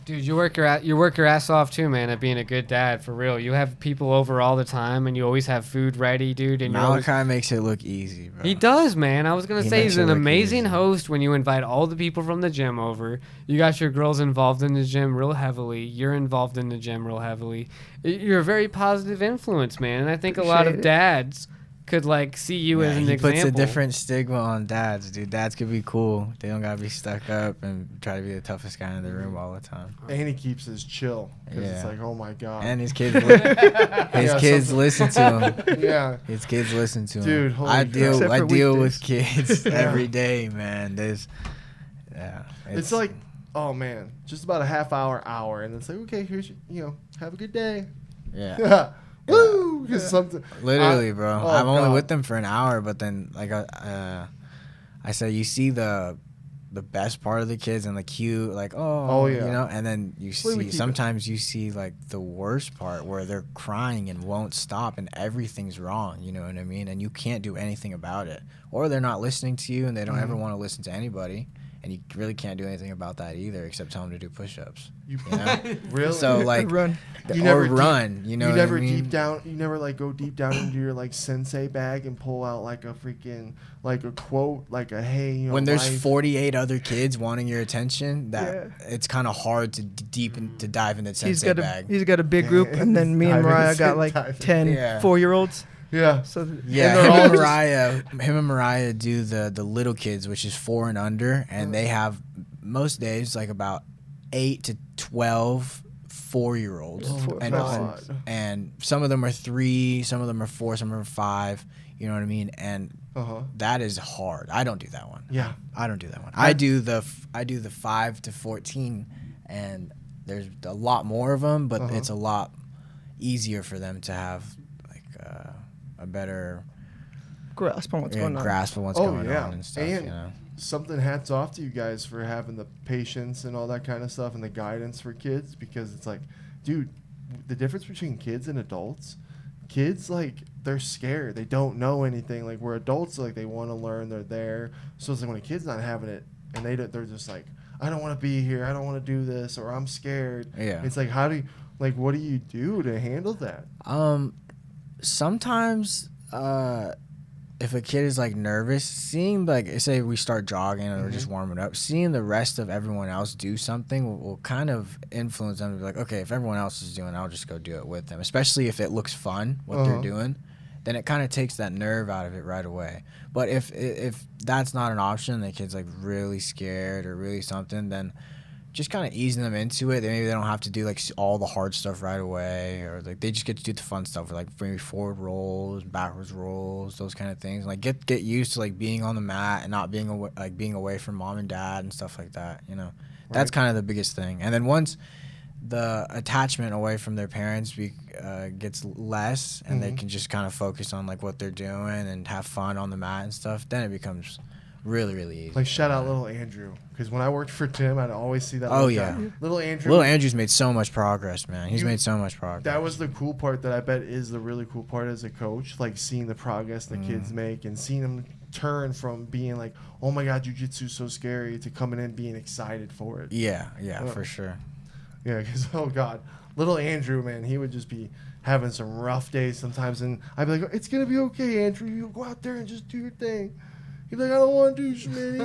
dude, you work your ass off too, man, at being a good dad for real. You have people over all the time, and you always have food ready, dude. And you're always, Malachi makes it look easy, bro. he does, man. I was gonna He say makes he's it an look amazing easy. host when you invite all the people from the gym over. You got your girls involved in the gym real heavily. You're involved in the gym real heavily. You're a very positive influence, man. And I think a lot of Appreciate it. dads could like see you as an he example. puts a different stigma on dads, dude. Dads could be cool. They don't gotta be stuck up and try to be the toughest guy in the room all the time. And he keeps his chill. Because it's Yeah. like, oh my God. And his kids, Yeah, kids something- listen to him. Yeah. His kids listen to him. Dude, holy I crap. deal Except for with weekdays. kids Yeah. every day, man. It's like, oh man, just about a half hour, and it's like, okay, here's have a good day. yeah. Woo! Because something. Literally, bro. oh, I'm only God. with them for an hour, but then like I said, you see the the best part of the kids and the cute, like, Oh, yeah. you know, and then you Where we see, keep sometimes you see like the worst part where they're crying and won't stop and everything's wrong, you know what I mean? And you can't do anything about it. Or they're not listening to you and they don't ever want to listen to anybody. And you really can't do anything about that either, except tell them to do push-ups. You know? Really? So like, Run. You or never run. You know you what never I mean? deep down. You never like go deep down into your like sensei bag and pull out like a freaking like a quote, like a hey. You know, When there's life. 48 other kids wanting your attention, that it's kind of hard to to dive into the sensei bag. He's got a big group, and then me and Mariah got like 10 Yeah. 4-year-olds. Yeah. So Yeah, they're all him and Mariah do the little kids, which is 4 and under, and they have most days like about 8 to 12 4-year-olds, Oh, and, God. and some of them are 3, some of them are 4, some of them are 5. You know what I mean? And that is hard. I don't do that one. Yeah. I don't do that one. I do the 5 to 14, and there's a lot more of them, but it's a lot easier for them to have like a better grasp on what's going on. grasp of what's going on and stuff. And you know? something hats off to you guys for having the patience and all that kind of stuff and the guidance for kids, because it's like, dude, the difference between kids and adults, kids, like, they're scared. They don't know anything. Like, where adults, like, they want to learn. They're there. So it's like when a kid's not having it and they're just like, I don't want to be here. I don't want to do this, or I'm scared. Yeah. It's like, what do you do to handle that? Sometimes if a kid is like nervous, seeing like, say we start jogging or just warming up, seeing the rest of everyone else do something will kind of influence them to be like, okay, if everyone else is doing it, I'll just go do it with them. Especially if it looks fun what they're doing, then it kind of takes that nerve out of it right away. But if that's not an option, the kid's like really scared or really something, then just kind of easing them into it. Maybe they don't have to do like all the hard stuff right away, or like they just get to do the fun stuff, like maybe forward rolls, backwards rolls, those kind of things. Like get used to like being on the mat and not being away from mom and dad and stuff like that. You know, that's kind of the biggest thing. And then once the attachment away from their parents gets less, and they can just kind of focus on like what they're doing and have fun on the mat and stuff, then it becomes really, really easy. Like, shout out little Andrew, because when I worked for Tim, I'd always see that. Oh, little yeah. guy. Little Andrew. Little Andrew's made so much progress, man. He's made so much progress. That was the cool part that I bet is the really cool part as a coach, like seeing the progress the kids make and seeing them turn from being like, oh my God, jiu-jitsu's so scary, to coming in being excited for it. Yeah, for sure. Yeah, because, oh God, little Andrew, man, he would just be having some rough days sometimes, and I'd be like, it's going to be okay, Andrew. You go out there and just do your thing. He's like, I don't want to do Schmitty.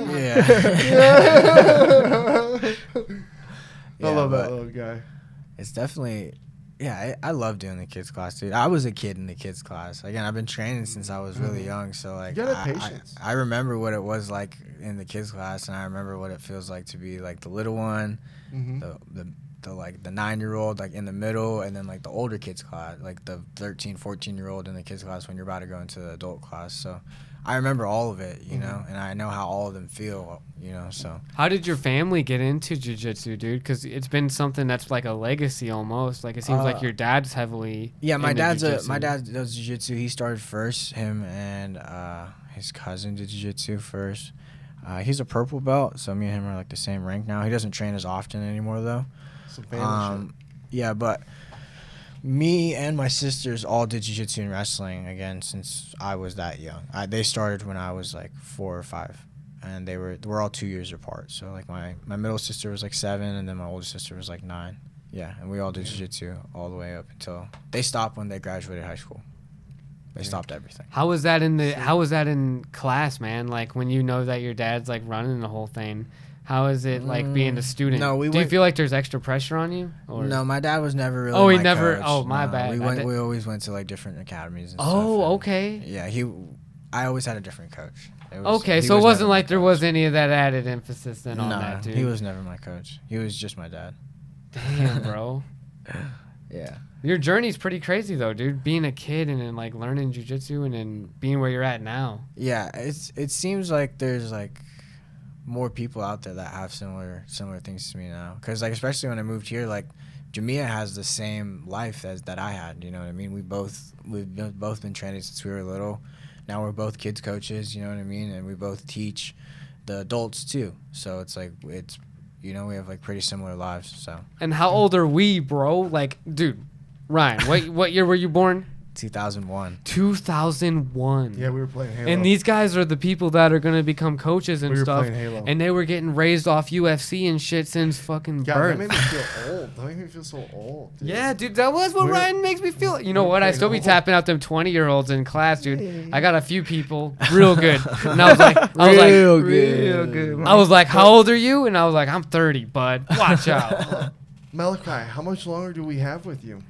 I love that little guy. It's definitely, I love doing the kids class, dude. I was a kid in the kids class. Again, I've been training since I was really young, so like, You gotta have patience. I remember what it was like in the kids class, and I remember what it feels like to be like the little one, the like the 9-year-old like in the middle, and then like the older kids class, like the 13, 14-year-old in the kids class when you're about to go into the adult class. So I remember all of it, you know, and I know how all of them feel, you know. So How did your family get into jiu-jitsu, dude? Because it's been something that's like a legacy almost. Like, it seems like your dad's heavily my into dad jiu-jitsu. does jiu-jitsu. He started first. Him and his cousin did jiu-jitsu first. He's a purple belt, so me and him are like the same rank now. He doesn't train as often anymore though. Some family shit. Yeah, but me and my sisters all did jiu-jitsu and wrestling again since I was that young. They started when I was like 4 or 5, and we're all 2 years apart. So like my middle sister was like 7, and then my older sister was like 9. Yeah, and we all did jiu-jitsu all the way up until they stopped when they graduated high school. They stopped everything. How was that in class, man? Like, when you know that your dad's like running the whole thing, how is it like being a student? No, do you feel like there's extra pressure on you? Or? No, my dad was never really. Oh, he my never. coach. Oh, my No, bad. We always went to like different academies and stuff. Oh, and okay. Yeah, I always had a different coach. Okay, so it wasn't like there was any of that added emphasis then on that, dude. He was never my coach. He was just my dad. Damn, bro. Yeah. Your journey's pretty crazy though, dude. Being a kid and then like learning jiu-jitsu and then being where you're at now. Yeah, it seems like there's like more people out there that have similar things to me now. Cause like especially when I moved here, like Jamia has the same life as that I had. You know what I mean? We've both been training since we were little. Now we're both kids coaches. You know what I mean? And we both teach the adults too. So it's like we have like pretty similar lives. So And how old are we, bro? Like, dude, Ryan, what year were you born? 2001. 2001. Yeah, we were playing Halo. And these guys are the people that are going to become coaches and We were stuff. playing Halo. And they were getting raised off UFC and shit since fucking God, birth. that made me feel old. That made me feel so old. Dude. Yeah, dude, that was what We're- Ryan makes me feel. You know we're what? I playing still be old. tapping out them 20-year-olds in class, dude. Yeah. I got a few people real good. And I was like, Real good. I was like, how old are you? And I was like, I'm 30, bud. Watch out. Malachi, how much longer do we have with you?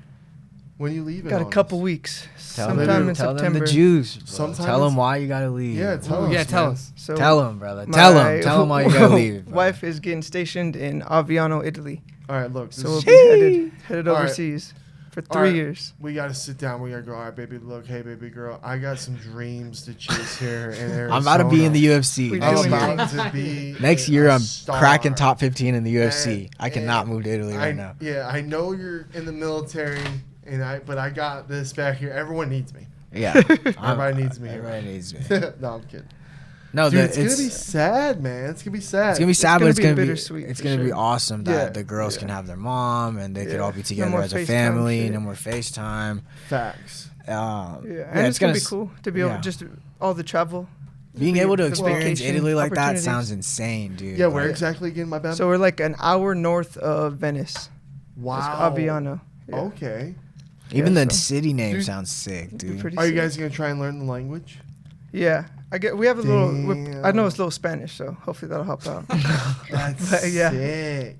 When you leave? in Got a August? couple weeks. Tell Sometime in them September. the juice. Bro. Sometimes- Tell them why you gotta leave. Yeah, tell us. Yeah, tell man. us. So Tell them, brother. my Tell them why you gotta leave. Bro. Wife is getting stationed in Aviano, Italy. All right, look. This So we'll is, be headed All right. overseas for 3 All right. years. we got to sit down. We got to go. All right, baby. Look, hey, baby girl. I got some dreams to chase here in Arizona. I'm about to be in the UFC. We next doing year. about to be Next a year, I'm star. cracking top 15 in the UFC. And- I cannot move to Italy right now. Yeah, I know you're in the military, but I got this back here. Everyone needs me. Yeah, Everybody needs me here. Everybody needs me. No, I'm kidding. No, Dude, it's it's gonna be sad, man. It's gonna be sad. It's gonna be sad, gonna but it's be gonna be bittersweet it's for gonna be sure. awesome that Yeah, the girls yeah. can have their mom and they could Yeah. all be No together more as a FaceTime family. shit. No more FaceTime. Facts. Yeah, and it's gonna be cool to be able yeah. just all the travel. Being able to The experience vacation Italy like that opportunities. sounds insane, dude. Yeah, where Like, exactly again, my bad? So we're like an hour north of Venice. wow. It's Aviano. Yeah. Okay. Even Yeah, the so- city name Dude, sounds sick, It'd be dude. pretty Are you sick. guys gonna try and learn the language? Yeah, we have a little. I know Damn. it's a little Spanish, so hopefully that'll help out. That's But, yeah. sick.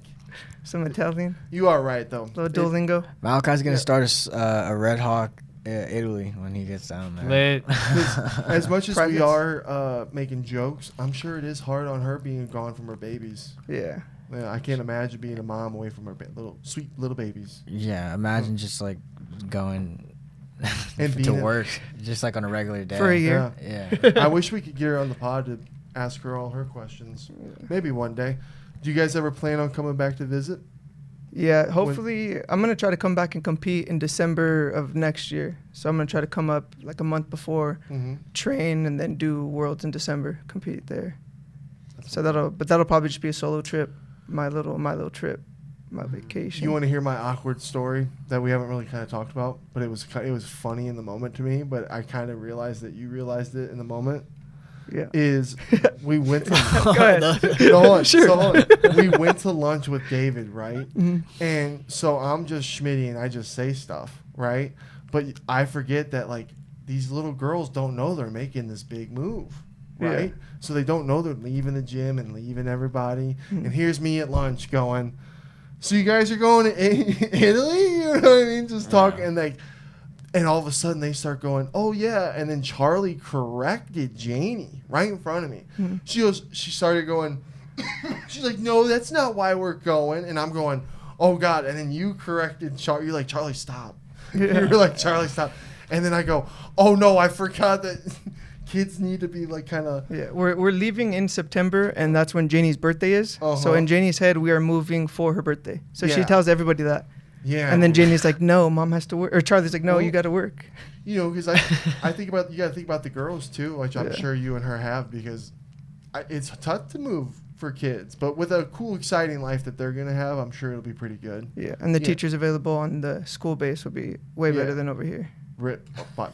Some Italian, You are right though. little Duolingo. Malachi's gonna Yeah. start a Redhawk Italy when he gets down there. Lit. As much as we Privates. are making jokes, I'm sure it is hard on her being gone from her babies. Yeah, Yeah, I can't imagine being a mom away from her little sweet little babies. Yeah, imagine just like going And to being a- work just like on a regular day. for a year. Yeah. I wish we could get her on the pod to ask her all her questions. Maybe one day. Do you guys ever plan on coming back to visit? Yeah, hopefully I'm gonna try to come back and compete in December of next year. So I'm gonna try to come up like a month before, Mm-hmm. train, and then do Worlds in December, compete there. So that'll probably just be a solo trip, my little trip, my vacation. You want to hear my awkward story that we haven't really kind of talked about, but it was funny in the moment to me, but I kind of realized that you realized it in the moment. Yeah. Is we went to Go ahead. No, hold on, Sure. so hold on. We went to lunch with David, right? Mhm. And so I'm just Schmitty and I just say stuff, right? But I forget that like these little girls don't know they're making this big move, right? Yeah. So they don't know they're leaving the gym and leaving everybody. Mhm. And here's me at lunch going, so you guys are going to Italy? You know what I mean? Just talking and like, and all of a sudden they start going, oh yeah. And then Charlie corrected Janie right in front of me. Mhm. She started going, she's like, no, that's not why we're going. And I'm going, oh God. And then you corrected Charlie. You're like, Charlie, stop. Yeah. You're like, Charlie, stop. And then I go, oh no, I forgot that kids need to be like kind of. Yeah, we're leaving in September, and that's when Janie's birthday is. So Uh-huh. in Janie's head, we are moving for her birthday. So she Yeah. tells everybody that. Yeah. And then Janie's like, no, mom has to work. Or Charlie's like, no, Well, you got to work. You know, because I think about, you got to think about the girls too, which I'm Yeah. sure you and her have, because it's tough to move for kids, but with a cool, exciting life that they're gonna have, I'm sure it'll be pretty good. Yeah, and the Yeah. teachers available on the school base will be way Yeah. better than over here. Rip, but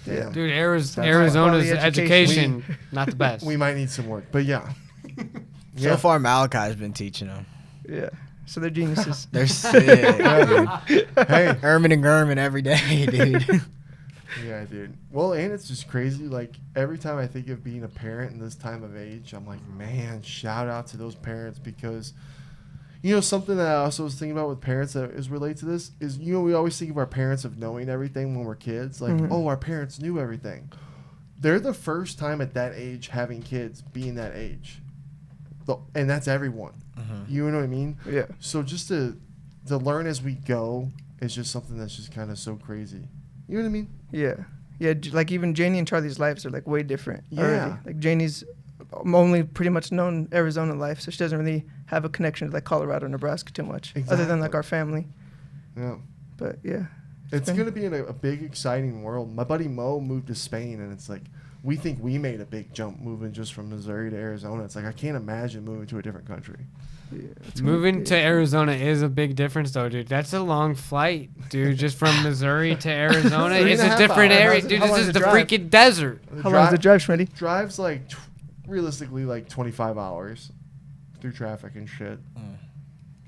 damn, Dude, That's Arizona's quality education, education. not the best. we might need some work, but yeah. So far, Malachi's been teaching them. Yeah, so they're geniuses. They're sick, dude. Hey, Ermin and Gurman every day, dude. yeah, dude. Well, and it's just crazy. Like every time I think of being a parent in this time of age, I'm like, man, shout out to those parents, because you know something that I also was thinking about with parents that is related to this is, you know, we always think of our parents of knowing everything when we're kids, like, Mhm. oh, our parents knew everything. They're the first time at that age having kids being that age, and that's everyone. You know what I mean? Yeah, So just to learn as we go is just something that's just kind of so crazy. You know what I mean? yeah, yeah. Like even Janie and Charlie's lives are like way different. Yeah. Already. Like Janie's only pretty much known Arizona life, so she doesn't really have a connection to like Colorado, Nebraska too much, other than like Exactly. our family. Yeah. But yeah, It's been- going to be in a big, exciting world. My buddy Mo moved to Spain, and it's like we think we made a big jump moving just from Missouri to Arizona. It's like I can't imagine moving to a different country. Moving to Arizona is a big difference, though, dude. That's a long flight, dude. Just from Missouri to Arizona, Three it's and a a half different hours. area, How dude. long This is is the the drive? freaking desert. How long is the drive, Schmitty? Drives like realistically like 25 hours through traffic and shit.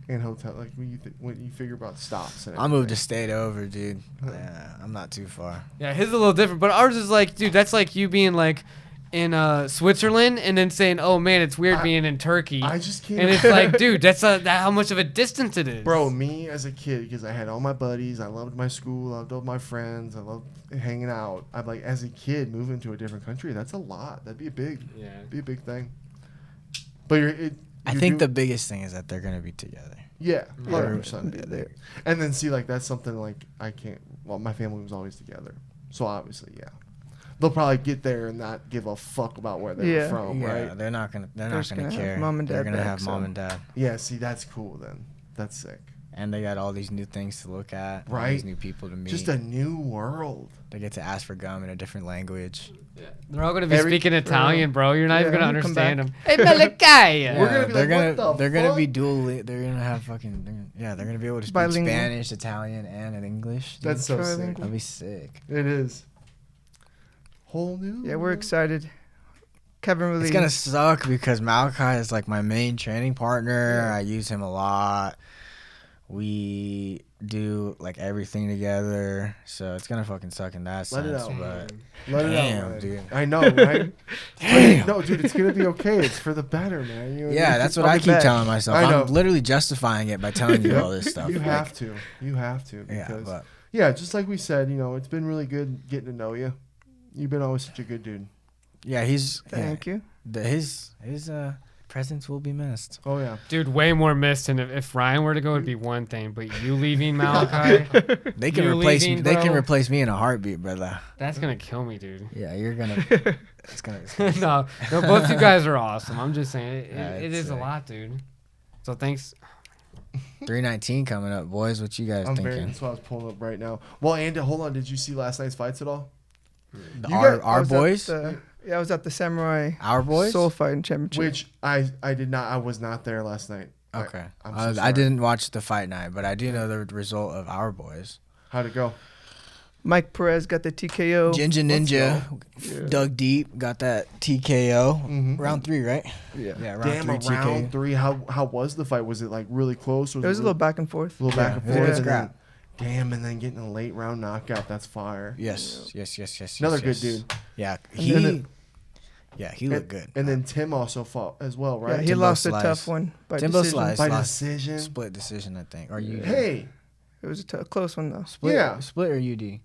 And hotel, like when you figure about stops and I moved a everything. state over, dude. Yeah, I'm not too far. Yeah, his is a little different, but ours is like, dude, that's like you being like in Switzerland and then saying, oh man, it's weird being in Turkey. I just can't. And it's like, dude, that's how much of a distance it is. Bro, me as a kid, because I had all my buddies, I loved my school, I loved all my friends, I loved hanging out. I'm like, as a kid, moving to a different country, that's a lot. That'd be a big thing. But I think the biggest thing is that they're gonna be together. Yeah, Yeah. 100%. Yeah. And then see, like that's something like I can't. Well, my family was always together, so obviously, yeah, they'll probably get there and not give a fuck about where they're from, Yeah, right? they're not gonna just gonna have care. mom and They're dad gonna back, have mom so. and dad, Yeah, see, that's cool then. That's sick. and they got all these new things to look at, all Right. these new people to meet. Just a new world. They get to ask for gum in a different language. They're all gonna be speaking Italian, bro. You're not Yeah, even gonna you come understand back. them. Hey, Malachai. We're gonna be they're like, gonna what the they're gonna be fuck? dual. They're gonna have fucking they're gonna be able to speak Bilingual. Spanish, Italian, and in English. Dude. That's so Trilingual. sick. That'd be sick. It is. Whole new. Yeah, we're excited. Kevin really. It's gonna suck because Malachai is like my main training partner. Yeah. I use him a lot. We do like everything together, so it's gonna fucking suck in that Let it sense. out. But Let it Damn, out, man. dude. I know, right? Damn. No, dude, it's gonna be okay. It's for the better, man. You know, yeah, you- that's what I'll I be keep back. telling myself. I know. I'm literally justifying it by telling you all this stuff. You Like, have to. You have to. Yeah, Because, but yeah, just like we said, you know, it's been really good getting to know you. You've been always such a good dude. yeah, Thank you. his presence will be missed. Oh yeah. Dude, way more missed. And if Ryan were to go, it'd be one thing. But you leaving Malachi, They can You replace me. leaving, They can bro? replace me in a heartbeat, brother. that's gonna kill me, dude. Yeah, you're gonna. It's gonna. no, both you guys are awesome. I'm just saying, Yeah, it it's is a sick. lot, dude. So thanks. 319 coming up, boys. What you guys I'm very. thinking? That's what I was pulling up right now. Well, Andy, hold on. Did you see last night's fights at all? The- You our got- our I was at boys, the- I was at the Samurai our boys. Soul Fighting Championship. Which I did not. I was not there last night. Okay, I'm so I sorry. didn't watch the fight night, but I do know the result of our boys. How'd it go? Mike Perez got the TKO. Ginger Ninja Yeah. dug deep, got that TKO. Mhm. Round 3, right? Yeah. Yeah, round Damn, 3 a TKO. round 3. How was the fight? Was it like really close? Or It was a little back and forth. little back and Yeah, it was a forth. good and then- scrap. Damn, and then getting a late round knockout. That's fire. Yes. Another yes. good dude. Yeah, then he looked good. And then Tim also fought as well, right? Yeah, he Timbo lost a Slice. tough one by Timbo decision. Slice. By lost. decision. Split decision, I think. Or you? Hey, It was a close one though. Split, Yeah. Split or UD?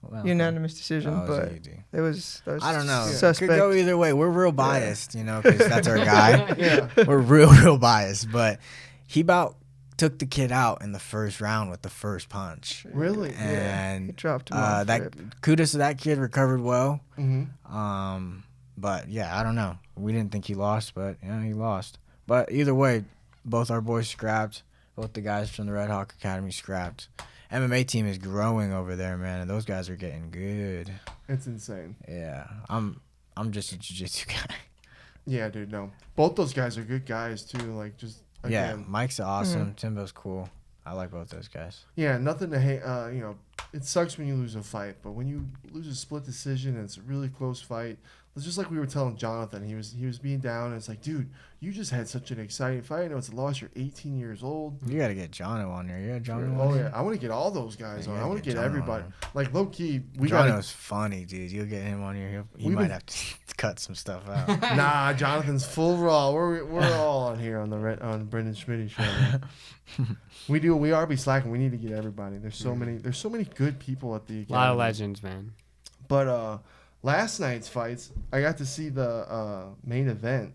Well, Unanimous decision, Oh, it was but UD. it was. That was I don't know. Suspect. Could go either way. We're real biased, you know, because that's our guy. yeah. We're real biased. But he about took the kid out in the first round with the first punch. Really? He And dropped him off. that rip. kudos to that kid, recovered well. Mm-hmm. But yeah, I don't know. We didn't think he lost, but yeah, he lost. But either way, both our boys scrapped. Both the guys from the Redhawk Academy scrapped. MMA team is growing over there, man, and those guys are getting good. It's insane. Yeah, I'm just a jiu-jitsu guy. Yeah, dude. No, both those guys are good guys too. Like just Yeah, again. Mike's awesome. Timbo's cool. I like both those guys. Yeah, nothing to hate. You know, it sucks when you lose a fight, but when you lose a split decision and it's a really close fight, it's just like we were telling Jonathan. He was being down, and it's like, dude, you just had such an exciting fight. I know it's a loss. You're 18 years old. You got to get Jono on there. Yeah, Jono. Oh yeah, I want to get all those guys Yeah, on. you I want to gotta get get Jono everybody. on. Like low key, we got Jono's funny, dude. You'll get him on here. He We've might been- have to cut some stuff out. Nah, Jonathan's full raw. We're all on here on the Brendan Schmitty show. Man. We are be slacking. We need to get everybody. There's so many good people at the A lot of academy. legends, man. But last night's fights, I got to see the main event.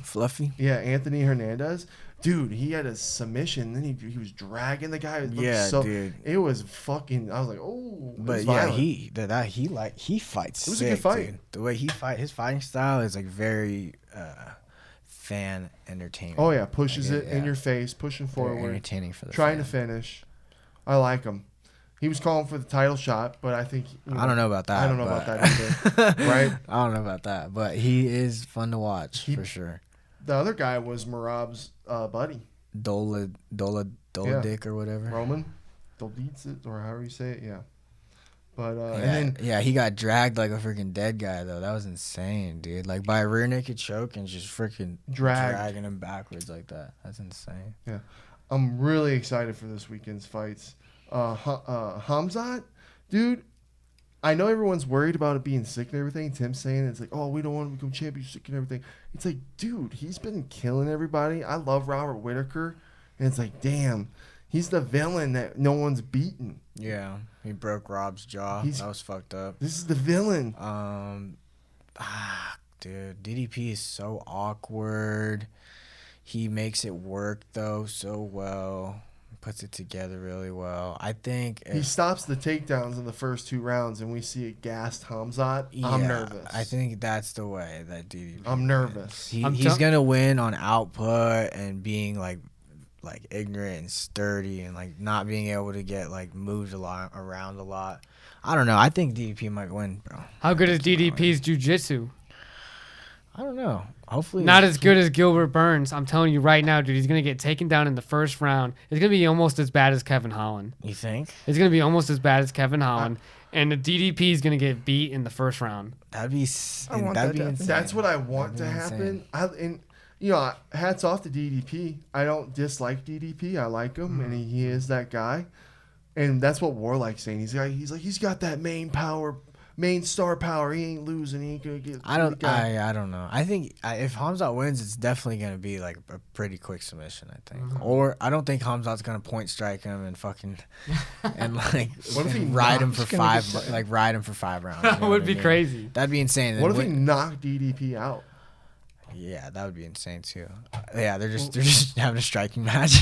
Fluffy. Yeah, Anthony Hernandez. Dude, he had a submission. Then he was dragging the guy. It looked Yeah, dude. It was fucking. I was like, oh. it But was yeah, violent. he fights. It was a sick, good fight. dude. The way his fighting style is like very fan entertaining. Oh yeah, pushes Like, it in your face, pushing Very forward, entertaining for the trying to fan. finish. I like him. He was calling for the title shot, but I think I don't know about that. I don't know about that either. Right? I don't know about that, but he is fun to watch for sure. The other guy was Merab's buddy, Dolidze or whatever. Roman Dolidze, or however you say it. Yeah. But and then he got dragged like a freaking dead guy though. That was insane, dude. Like by a rear naked choke and just freaking dragging him backwards like that. That's insane. Yeah, I'm really excited for this weekend's fights. Hamzat, dude. I know everyone's worried about it being sick and everything. Tim's saying it's like, oh, we don't want to become champion sick and everything. It's like, dude, he's been killing everybody. I love Robert Whitaker, and it's like, damn, he's the villain that no one's beaten. Yeah, he broke Rob's jaw. That was fucked up. This is the villain. Dude, DDP is so awkward. He makes it work though so well. Puts it together really well. I think he stops the takedowns in the first 2 rounds, and we see a gassed Hamzat. Yeah, I'm nervous. I think that's the way that DDP. I'm nervous. He's gonna win on output and being like ignorant and sturdy and like not being able to get like moved around a lot. I don't know. I think DDP might win, bro. How good is DDP's jiu-jitsu? I don't know. Hopefully not as good as Gilbert Burns. I'm telling you right now, dude. He's gonna get taken down in the first round. It's gonna be almost as bad as Kevin Holland. You think? It's gonna be almost as bad as Kevin Holland, and the DDP is gonna get beat in the first round. That'd be insane. That's what I want to happen. Hats off to DDP. I don't dislike DDP. I like him, and he is that guy. And that's what Warlike's saying. He's got that main star power. He ain't losing. He ain't gonna get. I don't know. I think if Hamzat wins, it's definitely gonna be like a pretty quick submission. I think, or I don't think Hamzat's gonna point strike him and fucking and like what if he ride him for 5 rounds? That would be crazy. That'd be insane. What if he knocked DDP out? Yeah, that would be insane too. Yeah, they're just having a striking match.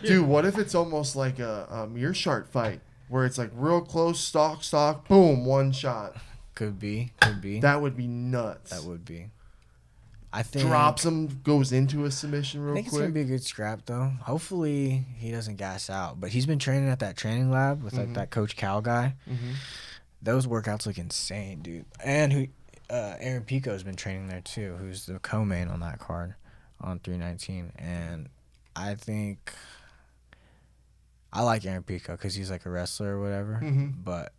Dude, what if it's almost like a Mearshart fight where it's like real close, stock, boom, one shot? Could be. That would be nuts. That would be. I think drops him, goes into a submission real quick. I think it's gonna be a good scrap though. Hopefully he doesn't gas out. But he's been training at that training lab with like that Coach Cal guy. Mm-hmm. Those workouts look insane, dude. And Aaron Pico's been training there too, who's the co-main on that card on 319. And I think I like Aaron Pico because he's like a wrestler or whatever. Mm-hmm. But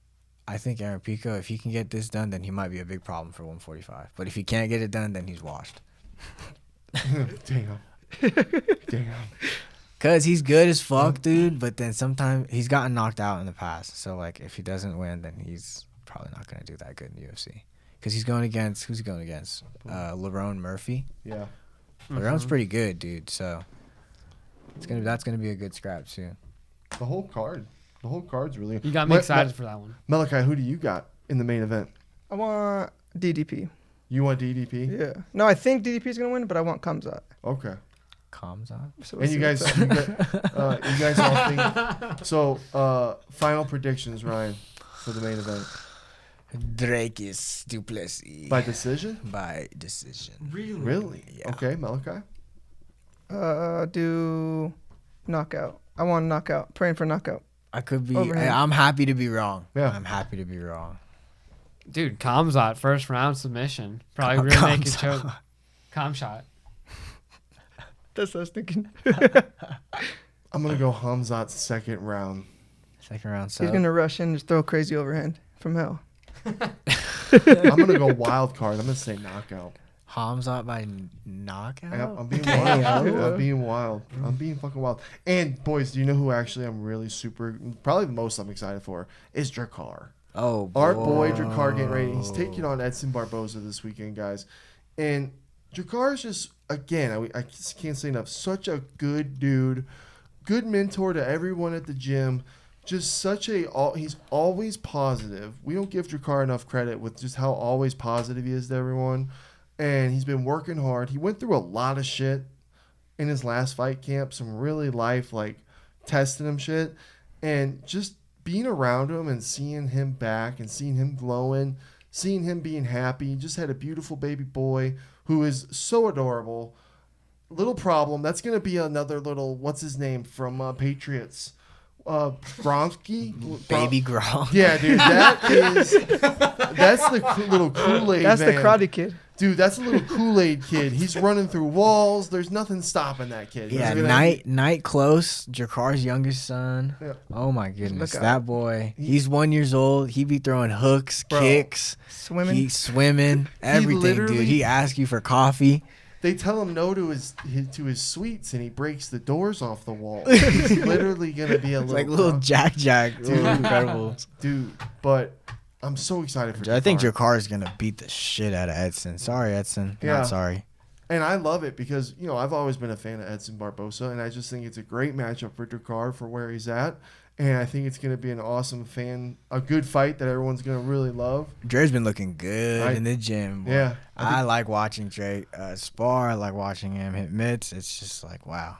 I think Aaron Pico, if he can get this done, then he might be a big problem for 145. But if he can't get it done, then he's washed. Damn. Because he's good as fuck, dude. But then sometimes he's gotten knocked out in the past. So like if he doesn't win, then he's probably not going to do that good in the UFC. Because he's going against, who's he going against? Lerone Murphy. Yeah. Lerone's pretty good, dude. So that's gonna be a good scrap too. The whole card's really. You got me excited for that one. Malachai, who do you got in the main event? I want DDP. You want DDP? Yeah. No, I think DDP is gonna win, but I want Kamzat. Okay. Kamzat. So and you guys all think. So, final predictions, Ryan, for the main event. Dracus Duplessis. By decision? By decision. Really? Yeah. Okay, Malachai? Do knockout. I want knockout. Praying for knockout. I could be. I'm happy to be wrong. Yeah. I'm happy to be wrong. Dude, Kamzat, first round submission. Probably really make it choke. Kamshot. That's what I was thinking. I'm going to go Hamzat's second round. Second round sub. He's going to rush in and just throw a crazy overhand from hell. I'm going to go wild card. I'm going to say knockout. Hamzat by knockout? I'm being wild. I'm being wild. I'm being fucking wild. And, boys, do you know who actually I'm really probably the most I'm excited for is Drakkar. Oh, boy. Our boy Drakkar getting ready. He's taking on Edson Barboza this weekend, guys. And Drakkar is just, again, I just can't say enough, such a good dude, good mentor to everyone at the gym. Just he's always positive. We don't give Drakkar enough credit with just how always positive he is to everyone. And he's been working hard. He went through a lot of shit in his last fight camp, some really testing him shit. And just being around him and seeing him back and seeing him glowing, seeing him being happy. Just had a beautiful baby boy who is so adorable. Little problem. That's going to be another little, what's his name from Patriots. Gromsky. Baby Gronk. Yeah, dude, that's the little Kool-Aid That's the man. Karate Kid. Dude, that's a little Kool-Aid kid. He's running through walls. There's nothing stopping that kid. Yeah, He's gonna- Night Close, Jakar's youngest son. Yeah. Oh my goodness, Look that out. boy. He's 1 year old. He be throwing hooks, Bro. kicks, Swimming. he's swimming, everything, dude. literally- He asks you for coffee. They tell him no to his suites, and he breaks the doors off the wall. He's literally gonna be a It's little like little punk. Jack. Little incredible. Dude. But I'm so excited for. I think Jakar. Jakar is gonna beat the shit out of Edson. Sorry, Edson. Yeah. Not sorry. And I love it because, I've always been a fan of Edson Barbosa, and I just think it's a great matchup for Jakar for where he's at. And I think it's going to be an awesome a good fight that everyone's going to really love. Dre's been looking good I- in the gym. Boy. Yeah. I like watching Dre spar. I like watching him hit mitts. It's just like, wow.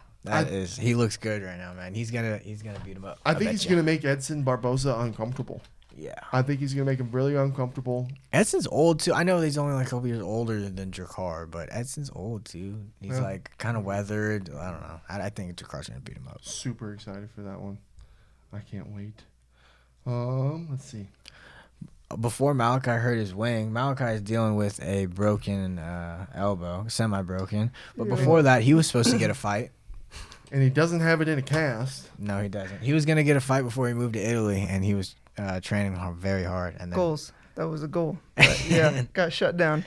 He looks good right now, man. He's gonna beat him up. I think he's going to make Edson Barbosa uncomfortable. Yeah. I think he's going to make him really uncomfortable. Edson's old too. I know he's only like a couple years older than Jakar, but Edson's old too. He's Yeah. like kind of weathered. I don't know. I think Jakar's gonna beat him up. Super excited for that one. I can't wait. Let's see. Before Malachi hurt his wing, Malachi is dealing with a broken elbow, semi-broken. But before that, he was supposed to get a fight. And he doesn't have it in a cast. No, he doesn't. He was gonna get a fight before he moved to Italy, and he was training very hard. And then Goals. That was a goal. But yeah, got shut down.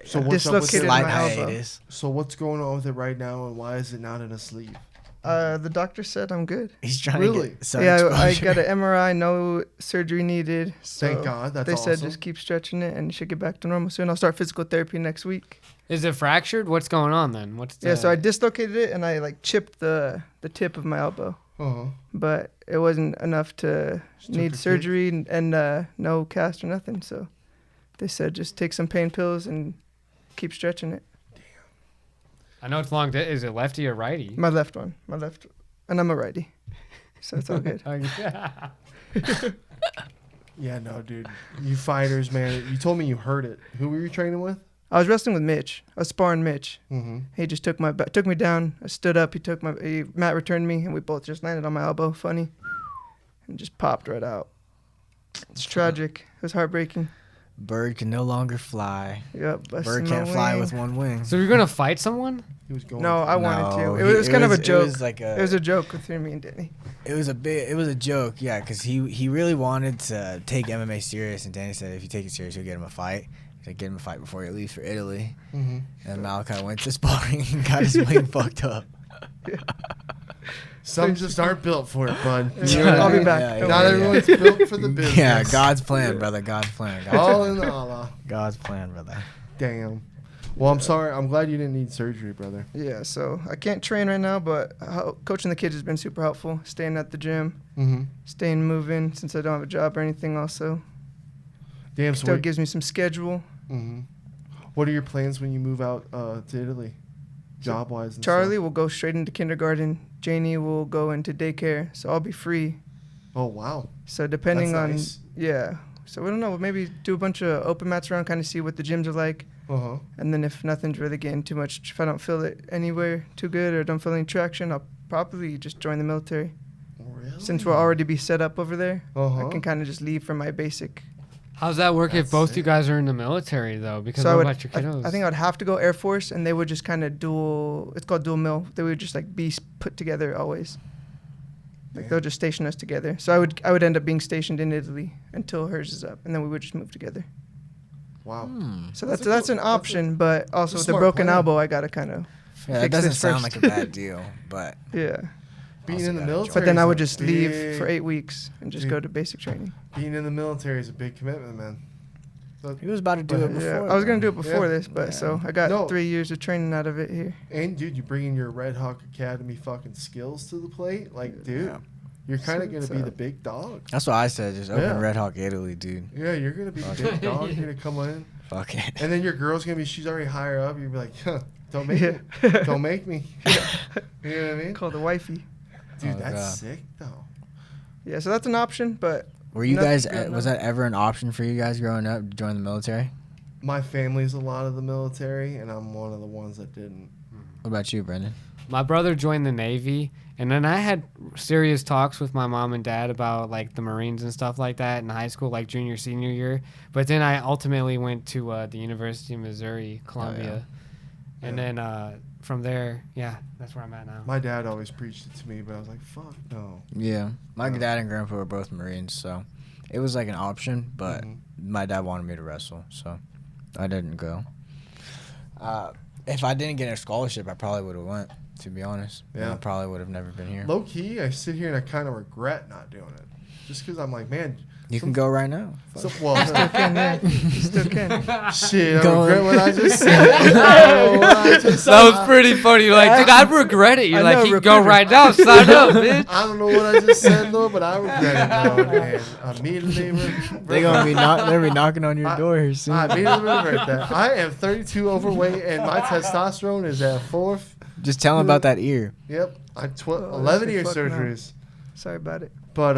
So what's up with Dislocated it? my slight elbow. hiatus. So what's going on with it right now, and why is it not in a sleeve? The doctor said I'm good. He's trying Really? to get sun Yeah, I exposure. got an MRI, no surgery needed. So Thank God. That's they said awesome. just keep stretching it and it should get back to normal soon. I'll start physical therapy next week. Is it fractured? What's going on then? What's Yeah, so I dislocated it and I like chipped the tip of my elbow, Uh-huh. but it wasn't enough to Just took need a kick? surgery and no cast or nothing. So they said just take some pain pills and keep stretching it. I know it's long. Is it lefty or righty? My left one, and I'm a righty, so it's all good. Yeah, no, dude. You fighters, man. You told me you hurt it. Who were you training with? I was wrestling with Mitch. I was sparring Mitch. Mm-hmm. He just took me down. I stood up. Matt returned me, and we both just landed on my elbow, funny, and just popped right out. It's tragic. It was heartbreaking. Bird can no longer fly. Yep. Bird busted my can't fly wing. with one wing. So you're gonna fight someone? He was going. No, I wanted No, to. It was kind of a joke. It was like It was a joke between me and Danny. It was a joke, yeah, because he really wanted to take MMA serious, and Danny said if you take it serious, you'll get him a fight. He said get him a fight before he leaves for Italy. Mm-hmm. And Malachi went to sparring and got his wing fucked up. Some just aren't built for it, bud. Yeah, I'll be back. Yeah, Don't Not worry. everyone's built for the business. Yeah, God's plan, brother. God's plan. All in Allah. God's plan, brother. Damn. Well, I'm sorry. I'm glad you didn't need surgery, brother. Yeah, so I can't train right now, but coaching the kids has been super helpful. Staying at the gym, Mm-hmm. staying moving since I don't have a job or anything. Also, Damn. So still what, gives me some schedule. mm-hmm. What are your plans when you move out to Italy, job-wise? And Charlie stuff? will go straight into kindergarten. Janie will go into daycare, so I'll be free. Oh wow. So depending That's on nice. yeah, so we don't know. Maybe do a bunch of open mats around, kind of see what the gyms are like, Uh-huh. and then if nothing's really getting too much, if I don't feel it anywhere too good or don't feel any traction, I'll probably just join the military. Really? Since we'll already be set up over there, Uh-huh. I can kind of just leave for my basic. How's that work if That's both sick. you guys are in the military though? Because So what about your kiddos? I think I'd have to go Air Force, and they would just kind of dual. It's called dual mil. They would just like be put together always. Like Damn. they'll just station us together. So I would end up being stationed in Italy until hers is up, and then we would just move together. Wow. So That's that's a an cool- option, but also that's a with the smart broken plan. elbow, I gotta kind of Yeah, that fix doesn't this sound first. like a bad deal, but yeah. Being Also in the gotta military. But then I is would a just leave big- for 8 weeks and just Dude. go to basic training. Being in the military is a big commitment, man. he was about to do it before. Yeah, I was gonna do it though. before Yeah. this, but Yeah. so I got No. 3 years of training out of it here. And dude, you bring in your Redhawk Academy fucking skills to the plate, like, dude, Yeah. you're kind of So gonna it's, be the big dog. That's what I said. Just open Yeah. Redhawk Italy, dude. Yeah, you're gonna be the big dog. You're gonna come in, Fuck it. and then your girl's gonna be. She's already higher up. You'll be like, huh, don't make Yeah. me, don't make me. You know what I mean? Called the wifey. Dude, Oh, that's God. sick though. Yeah, so that's an option, but Were you Nothing guys? good Was enough. that ever an option for you guys growing up to join the military? My family's a lot of the military, and I'm one of the ones that didn't. What about you, Brendan? My brother joined the Navy, And then I had serious talks with my mom and dad about like the Marines and stuff like that in high school, like junior, senior year. But then I ultimately went to the University of Missouri, Columbia. And then from there, that's where I'm at now. My dad always preached it to me, but I was like, fuck no. Yeah. My dad and grandpa were both Marines, so it was like an option, but my dad wanted me to wrestle, so I didn't go. If I didn't get a scholarship, I probably would have went, to be honest. Yeah. I probably would have never been here. Low key, I sit here and I kind of regret not doing it. Just because I'm like, man. You can go right now. Well, Still can, man. You still can. Shit, I Go regret on. what I just said. That was pretty funny. You're like, dude, I regret it. You're I like, know, you can go recruiter. right now. Sign up, bitch. I don't know what I just said, though, but I regret it, though. And immediately They're gonna be they'll be knocking on your door here soon. I immediately regret that. I am 32 overweight, and my testosterone is at 4th. Just tell them about that ear. Yep. I 11 shit, ear fuck no. surgeries. Sorry about it. But,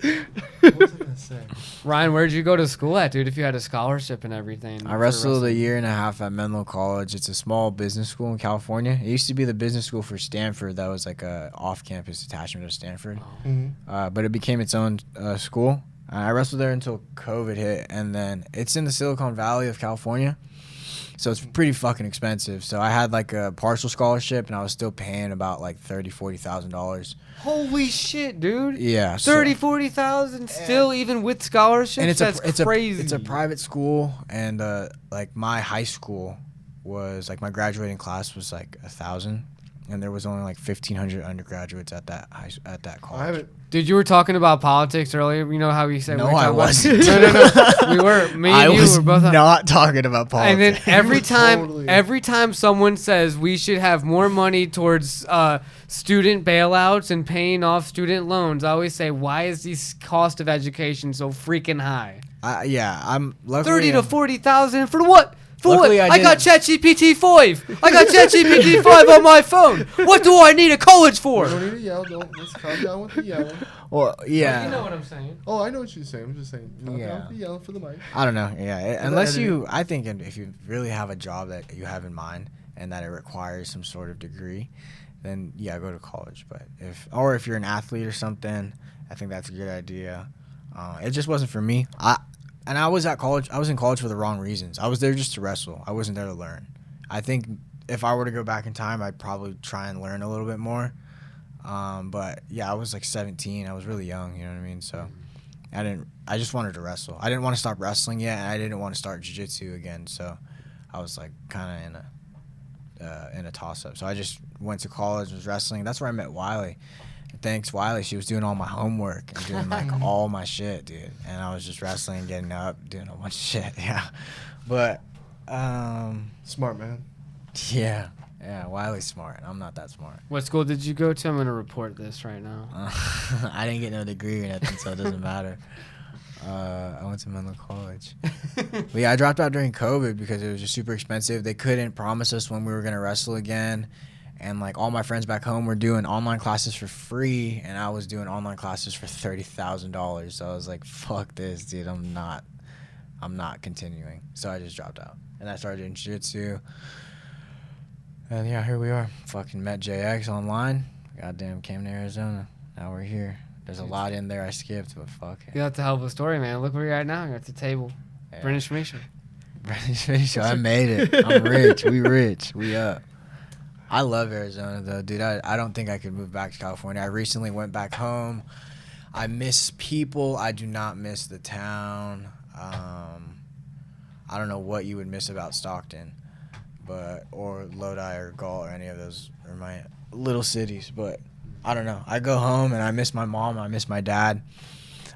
what was I going to say? Ryan, where'd you go to school at, dude, if you had a scholarship and everything? I for wrestled a wrestling? year and a half at Menlo College. It's a small business school in California. It used to be the business school for Stanford. That was like a off-campus attachment of Stanford. But it became its own school. I wrestled there until COVID hit, and then it's in the Silicon Valley of California. So it's pretty fucking expensive. So I had like a partial scholarship, and I was still paying about like $40,000. Holy shit, dude. Yeah. so- 30, 40,000 still, even with scholarships? And That's crazy. It's a private school, and like my high school was like my graduating class was like 1,000, and there was only like 1,500 undergraduates at that college. I haven't. Dude, you were talking about politics earlier. You know how we said No, we were I talking wasn't. No. We were. Me and I you was were both. not talking about And politics. then Totally. every time someone says we should have more money towards student bailouts and paying off student loans, I always say, why is the cost of education so freaking high? I'm luckily 30 to 40,000 for what? For Luckily, what? I I got didn't- ChatGPT 5. I got ChatGPT 5 on my phone. What do I need a college for? We don't need to yell. Let's calm down with the yelling. Well, yeah. You know what I'm saying. Oh, I know what you're saying. I'm just saying. Calm Yeah. down with the yelling for the mic. I don't know. Yeah, the unless editing. I think if you really have a job that you have in mind and that it requires some sort of degree, then yeah, go to college. But if you're an athlete or something, I think that's a good idea. It just wasn't for me. I was at college. I was in college for the wrong reasons. I was there just to wrestle. I wasn't there to learn. I think if I were to go back in time, I'd probably try and learn a little bit more. But yeah, I was like 17. I was really young. You know what I mean? So I just wanted to wrestle. I didn't want to stop wrestling yet, and I didn't want to start jiu-jitsu again. So I was like kind of in a toss-up. So I just went to college, was wrestling. That's where I met Wiley. Thanks, Wiley. She was doing all my homework and doing like all my shit, dude. And I was just wrestling, getting up, doing a bunch of shit. Yeah, but Smart man. yeah, Wiley's smart. I'm not that smart. What school did you go to? I'm going to report this right now. I didn't get no degree or nothing, so it doesn't matter. I went to Menlo College. But yeah, I dropped out during COVID because it was just super expensive. They couldn't promise us when we were gonna wrestle again. And like all my friends back home were doing online classes for free, and I was doing online classes for $30,000. So I was like, "Fuck this, dude! I'm not continuing." So I just dropped out, and I started doing jiu-jitsu. And yeah, here we are. Fucking met JX online. Goddamn, came to Arizona. Now we're here. There's a lot in there I skipped, but fuck it. You got the hell of a story, man. Look where you're at now. You're at the table. Yeah. British Mission. I made it. I'm rich. We rich. We up. I love Arizona though, dude. I don't think I could move back to California. I recently went back home. I miss people. I do not miss the town. I don't know what you would miss about Stockton, or Lodi or Galt or any of those or my little cities, but I don't know. I go home and I miss my mom. I miss my dad.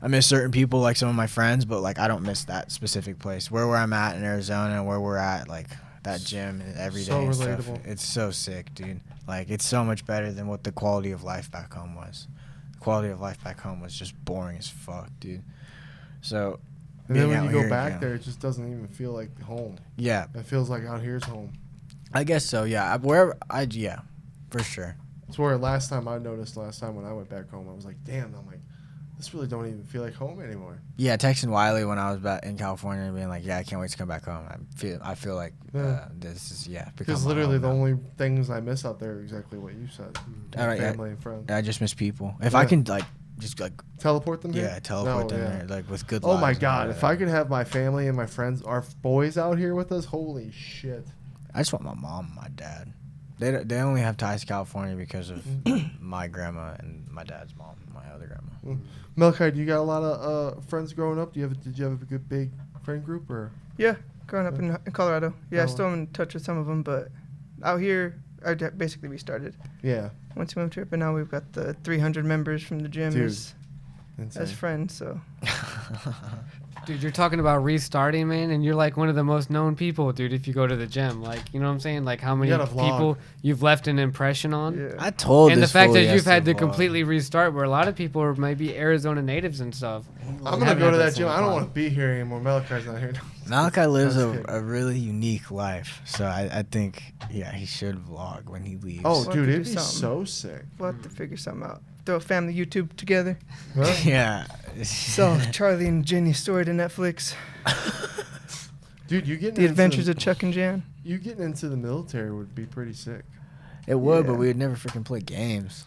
I miss certain people like some of my friends, but like I don't miss that specific place. Where I'm at in Arizona and where we're at, like that gym and every day So and stuff. relatable. It's so sick, dude. Like it's so much better than what the quality of life back home was. The quality of life back home was just boring as fuck, dude. So And then being when out you go here back again- there, it just doesn't even feel like home. yeah, It feels like out here's home. I guess so. Yeah, yeah, for sure. It's where last time when I went back home, I was like, damn. I'm like, this really don't even feel like home anymore. Yeah, texting Wiley when I was back in California and being like, yeah, I can't wait to come back home. I feel like this is Because literally the only things I miss out there are exactly what you said. All right, Family and friends. I just miss people. If I can just teleport them here? Yeah, teleport them there, like with good. Oh my lives God! and If I could have my family and my friends, our boys out here with us, holy shit! I just want my mom and my dad. They only have ties to California because of my grandma and my dad's mom, my other grandma. Malachai, do you got a lot of friends growing up? Did you have a good big friend group or? Yeah, growing up in Colorado. Yeah, Oh. I still am in touch with some of them, but out here, basically restarted. Yeah. Once we moved here, but now we've got the 300 members from the gym Dude, as insane. friends. So Dude, you're talking about restarting, man, and you're like one of the most known people, dude, if you go to the gym. Like, you know what I'm saying? Like how many gotta vlog. people you've left an impression on. yeah, I told And the this fact fool that he you've has had to vlog. completely restart where a lot of people are maybe Arizona natives and stuff. I'm gonna go to that gym. I don't want to be here anymore. Malachai's not here. Malachi lives That's good. a really unique life, so I think he should vlog when he leaves. Oh, We'll have dude, to it'd do be something. so sick. we'll have to figure something out. Throw a family YouTube together. Huh? yeah. So Charlie and Jenny's story to Netflix. Dude, you getting The Adventures of Chuck and Jan. you getting into the military would be pretty sick. It would, Yeah. but we would never freaking play games.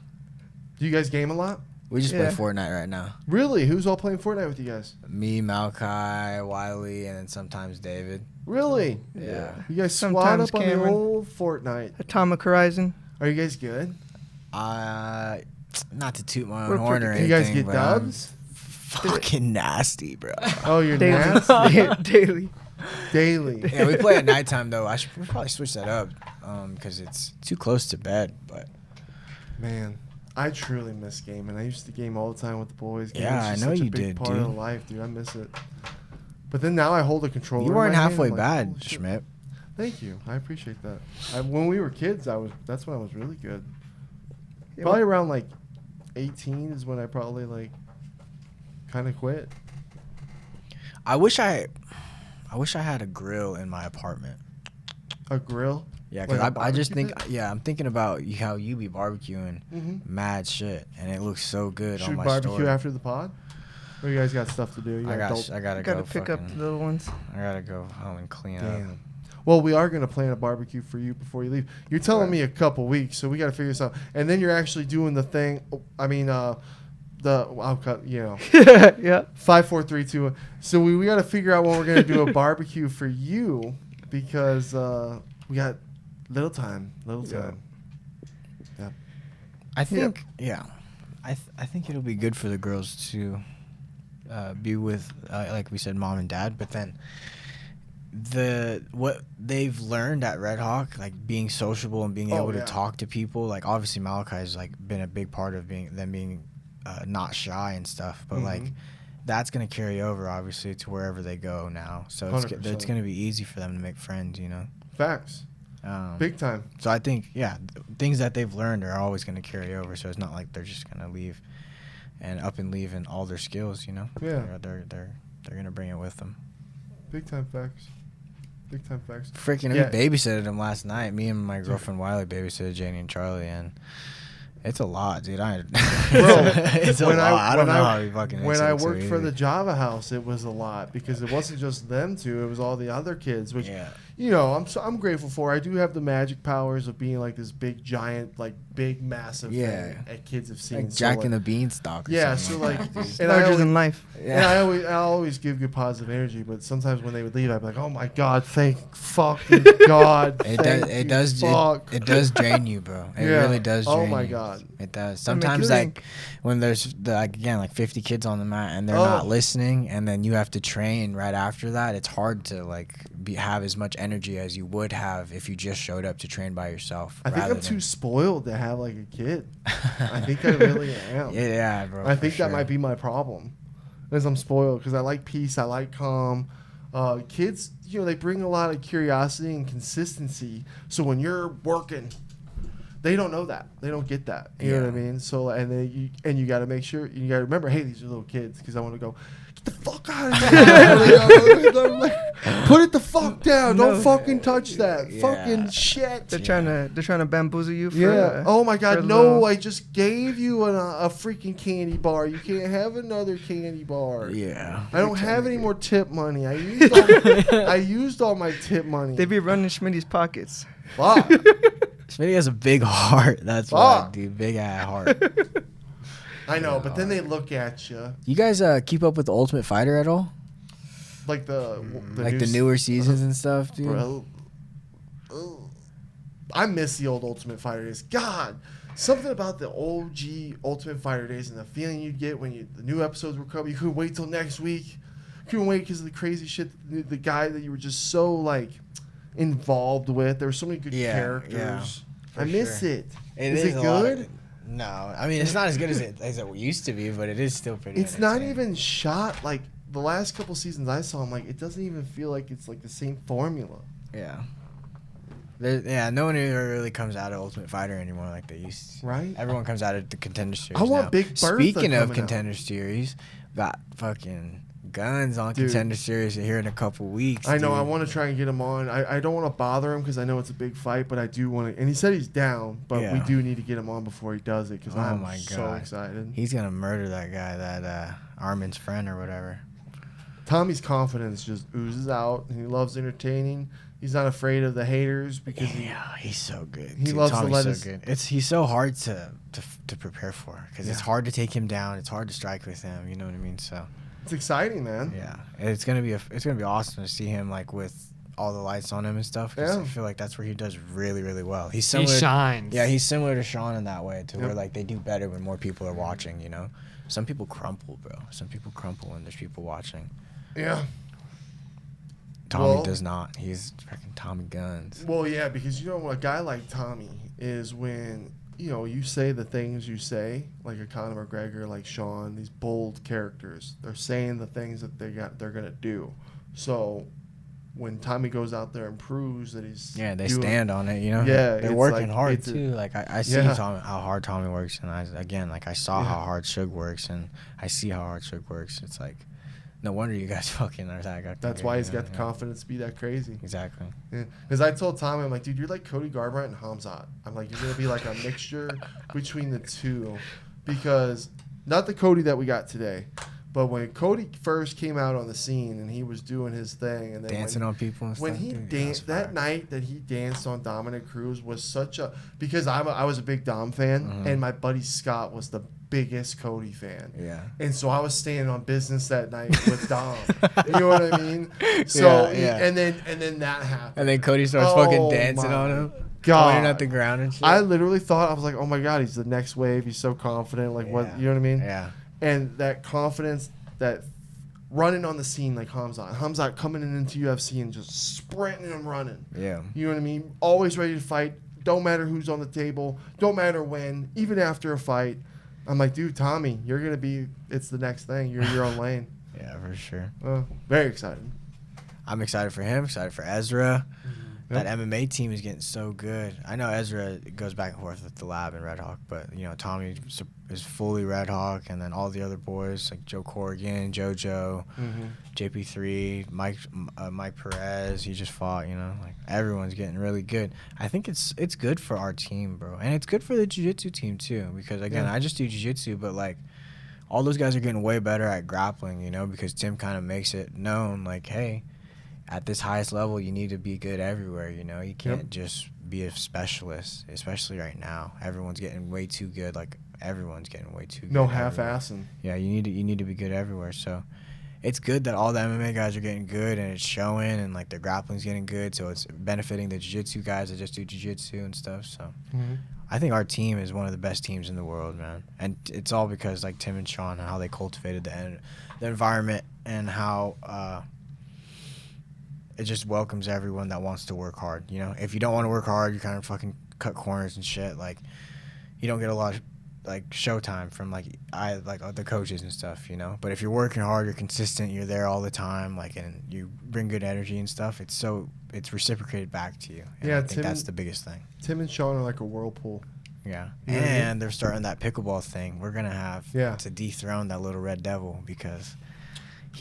Do you guys game a lot? We just Yeah. play Fortnite right now. Really? Who's all playing Fortnite with you guys? Me, Malachi, Wiley, and then sometimes David. Really? Yeah. You guys swat Sometimes up on the Cameron. old Fortnite. Atomic Horizon. Are you guys good? Not to toot my We're own horn or pretty Do anything. you guys get but I'm dubs? fucking nasty, bro. Oh, you're Daily. nasty. Daily. Daily. Yeah, we play at nighttime though. We'll probably switch that up because it's too close to bed. But Man, I truly miss gaming. I used to game all the time with the boys. Gaming's Yeah, I just know such you a big did, part dude. of life, dude. I miss it. But then now I hold a controller. you in weren't my hand, halfway I'm like, bad, holy shit. Schmidt. Thank you. I appreciate that. When we were kids, that's when I was really good. Yeah, Probably around like 18 is when I probably like kind of quit. I wish I had a grill in my apartment. A grill. Yeah, Like because a I just barbecue think I'm thinking about how you be barbecuing Mm-hmm. mad shit, and it looks so good Should on we my barbecue story. after the pod? Or you guys got stuff to do? You I adult- gotta Gotta go. pick up the little ones. I gotta go home and clean up. Damn. Well, we are gonna plan a barbecue for you before you leave. You're telling Right. me a couple weeks, so we gotta figure this out. And then you're actually doing the thing. I'll cut. You know, Yeah. 5, 4, 3, 2. 1. So we gotta figure out when we're gonna do a barbecue for you because we got little time. Yeah. I think I think it'll be good for the girls to be with like we said, mom and dad. But then what they've learned at Redhawk, like being sociable and being able to talk to people, like obviously Malachi's like been a big part of being not shy and stuff, but like that's gonna carry over obviously to wherever they go now. So it's 100%. gonna be easy for them to make friends, you know. Facts. Big time. So I think things that they've learned are always gonna carry over. So it's not like they're just gonna leave and leave in all their skills, you know. Yeah. They're gonna bring it with them. Big time facts. Big time facts. Freaking, Yeah. we babysitted them last night. Me and my girlfriend Wiley babysitted Janie and Charlie, and it's a lot, dude. It's a lot. I don't know how we fucking. When makes I it so worked for easy. the Java house, it was a lot because it wasn't just them two; it was all the other kids. Which, Yeah. you know, I'm grateful for. I do have the magic powers of being like this big giant, like big massive Yeah. thing that kids have seen. like So, Jack like- and the Beanstalk. Or Yeah, something so like, that, dude. and I Larger always, than life. and I always give good positive energy, but sometimes when they would leave, I'd be like, "Oh my God, thank fucking God, it does drain you, bro. It Yeah. really does. Oh Drain my you. God. It does. They make you Sometimes think. like when there's like 50 kids on the mat and they're Oh. not listening, and then you have to train right after that. It's hard to like have as much energy as you would have if you just showed up to train by yourself. I think rather I'm too than- spoiled to have like a kid. I think I really am. Yeah, bro. I for think that sure. might be my problem, is I'm spoiled because I like peace, I like calm. Kids, you know, they bring a lot of curiosity and consistency. So when you're working, they don't know that. They don't get that. You know what I mean? So and you got to make sure, you got to remember, hey, these are little kids, because I want to go, get the fuck out of here. Put it the fuck down. Don't fucking touch that. Fucking shit. They're trying to bamboozle you. Oh my God, no! little... I just gave you a freaking candy bar. You can't have another candy bar. Yeah. I don't have any more tip money. I used all my tip money. They be running Schmitty's pockets. Fuck. Smitty has a big heart. That's why, dude. Big ass heart. I know, but then they look at you. You guys keep up with the Ultimate Fighter at all? Like the newer seasons and stuff, dude. Bro, I miss the old Ultimate Fighter days. God, something about the OG Ultimate Fighter days and the feeling you get when the new episodes were coming. You couldn't wait till next week. You couldn't wait because of the crazy shit. The guy that you were just so like involved with. There were so many good characters. Yeah, I miss it. Is it good? No, I mean it's not as good as it used to be, but it is still pretty. It's not even shot like the last couple seasons I saw. I'm like, it doesn't even feel like it's like the same formula. Yeah. No one ever really comes out of Ultimate Fighter anymore like they used to. Right. Everyone comes out of the Contender Series. I want now. Big Bertha. Speaking of coming Contender out. Series, got fucking guns on Dude. Contender Series here in a couple weeks. I know. dude. I want to try and get him on. I don't want to bother him because I know it's a big fight, but I do want to. And he said he's down, but we do need to get him on before he does it because I'm so excited. He's gonna murder that guy, that Armin's friend or whatever. Tommy's confidence just oozes out, and he loves entertaining. He's not afraid of the haters because he's so good. He loves to let Tommy's so good. He's so hard to prepare for because it's hard to take him down. It's hard to strike with him. You know what I mean? So it's exciting, man. Yeah, it's gonna be awesome to see him like with all the lights on him and stuff. Cause I feel like that's where he does really, really well. He shines. Yeah, he's similar to Sean in that way, where like they do better when more people are watching. You know, some people crumple, bro. Some people crumple when there's people watching. Yeah. Tommy does not. He's freaking Tommy Guns. Well, yeah, because you know a guy like Tommy is when you say the things you say, like a Conor McGregor, like Sean, these bold characters. They're saying the things that they're gonna do. So when Tommy goes out there and proves that he's they stand on it. You know, they're working hard too. Like I see how hard Tommy works, and I saw how hard Suge works, and I see how hard Suge works. It's like. No wonder you guys fucking are that guy. That's why he's got the confidence to be that crazy. Exactly. Because I told Tommy, I'm like, dude, you're like Cody Garbrandt and Hamzat. I'm like, you're going to be like a mixture between the two. Because, not the Cody that we got today, but when Cody first came out on the scene and he was doing his thing. And then dancing on people and stuff. When he danced, that night that he danced on Dominic Cruz was such a... Because I was a big Dom fan, and my buddy Scott was the biggest Cody fan. Yeah. And so I was staying on business that night with Dom. You know what I mean? So and then that happened. And then Cody starts fucking dancing on him. God. Pointing at the ground and shit. I literally thought, I was like, oh my God, he's the next wave. He's so confident. Like what, you know what I mean? Yeah. And that confidence, that running on the scene like Hamzat coming into UFC and just sprinting and running. Yeah. You know what I mean? Always ready to fight. Don't matter who's on the table. Don't matter when. Even after a fight. I'm like, dude, Tommy, you're going to be, it's the next thing. You're your own lane. Yeah, for sure. Very excited. I'm excited for him, excited for Ezra. That MMA team is getting so good. I know Ezra goes back and forth with the lab and Redhawk, but, Tommy is fully Redhawk, and then all the other boys, like Joe Corrigan, JoJo, JP3, Mike Perez, he just fought, like everyone's getting really good. I think it's good for our team, bro. And it's good for the jiu-jitsu team, too, because, again, I just do jiu-jitsu, but, like, all those guys are getting way better at grappling, because Tim kind of makes it known, like, hey, at this highest level, you need to be good everywhere, You can't just be a specialist, especially right now. Everyone's getting way too good. Like, everyone's getting way too good. No half-assing. Yeah, you need to be good everywhere. So it's good that all the MMA guys are getting good, and it's showing, and, like, the grappling's getting good. So it's benefiting the jiu-jitsu guys that just do jiu-jitsu and stuff. So I think our team is one of the best teams in the world, man. And it's all because, like, Tim and Sean, and how they cultivated the environment, and how it just welcomes everyone that wants to work hard, If you don't want to work hard, you kind of fucking cut corners and shit. Like, you don't get a lot of, like, showtime from, like, the coaches and stuff, But if you're working hard, you're consistent, you're there all the time, like, and you bring good energy and stuff, it's reciprocated back to you. And I think that's the biggest thing. Tim and Sean are like a whirlpool. Yeah. You know what I mean? And they're starting that pickleball thing. We're gonna have to dethrone that little red devil because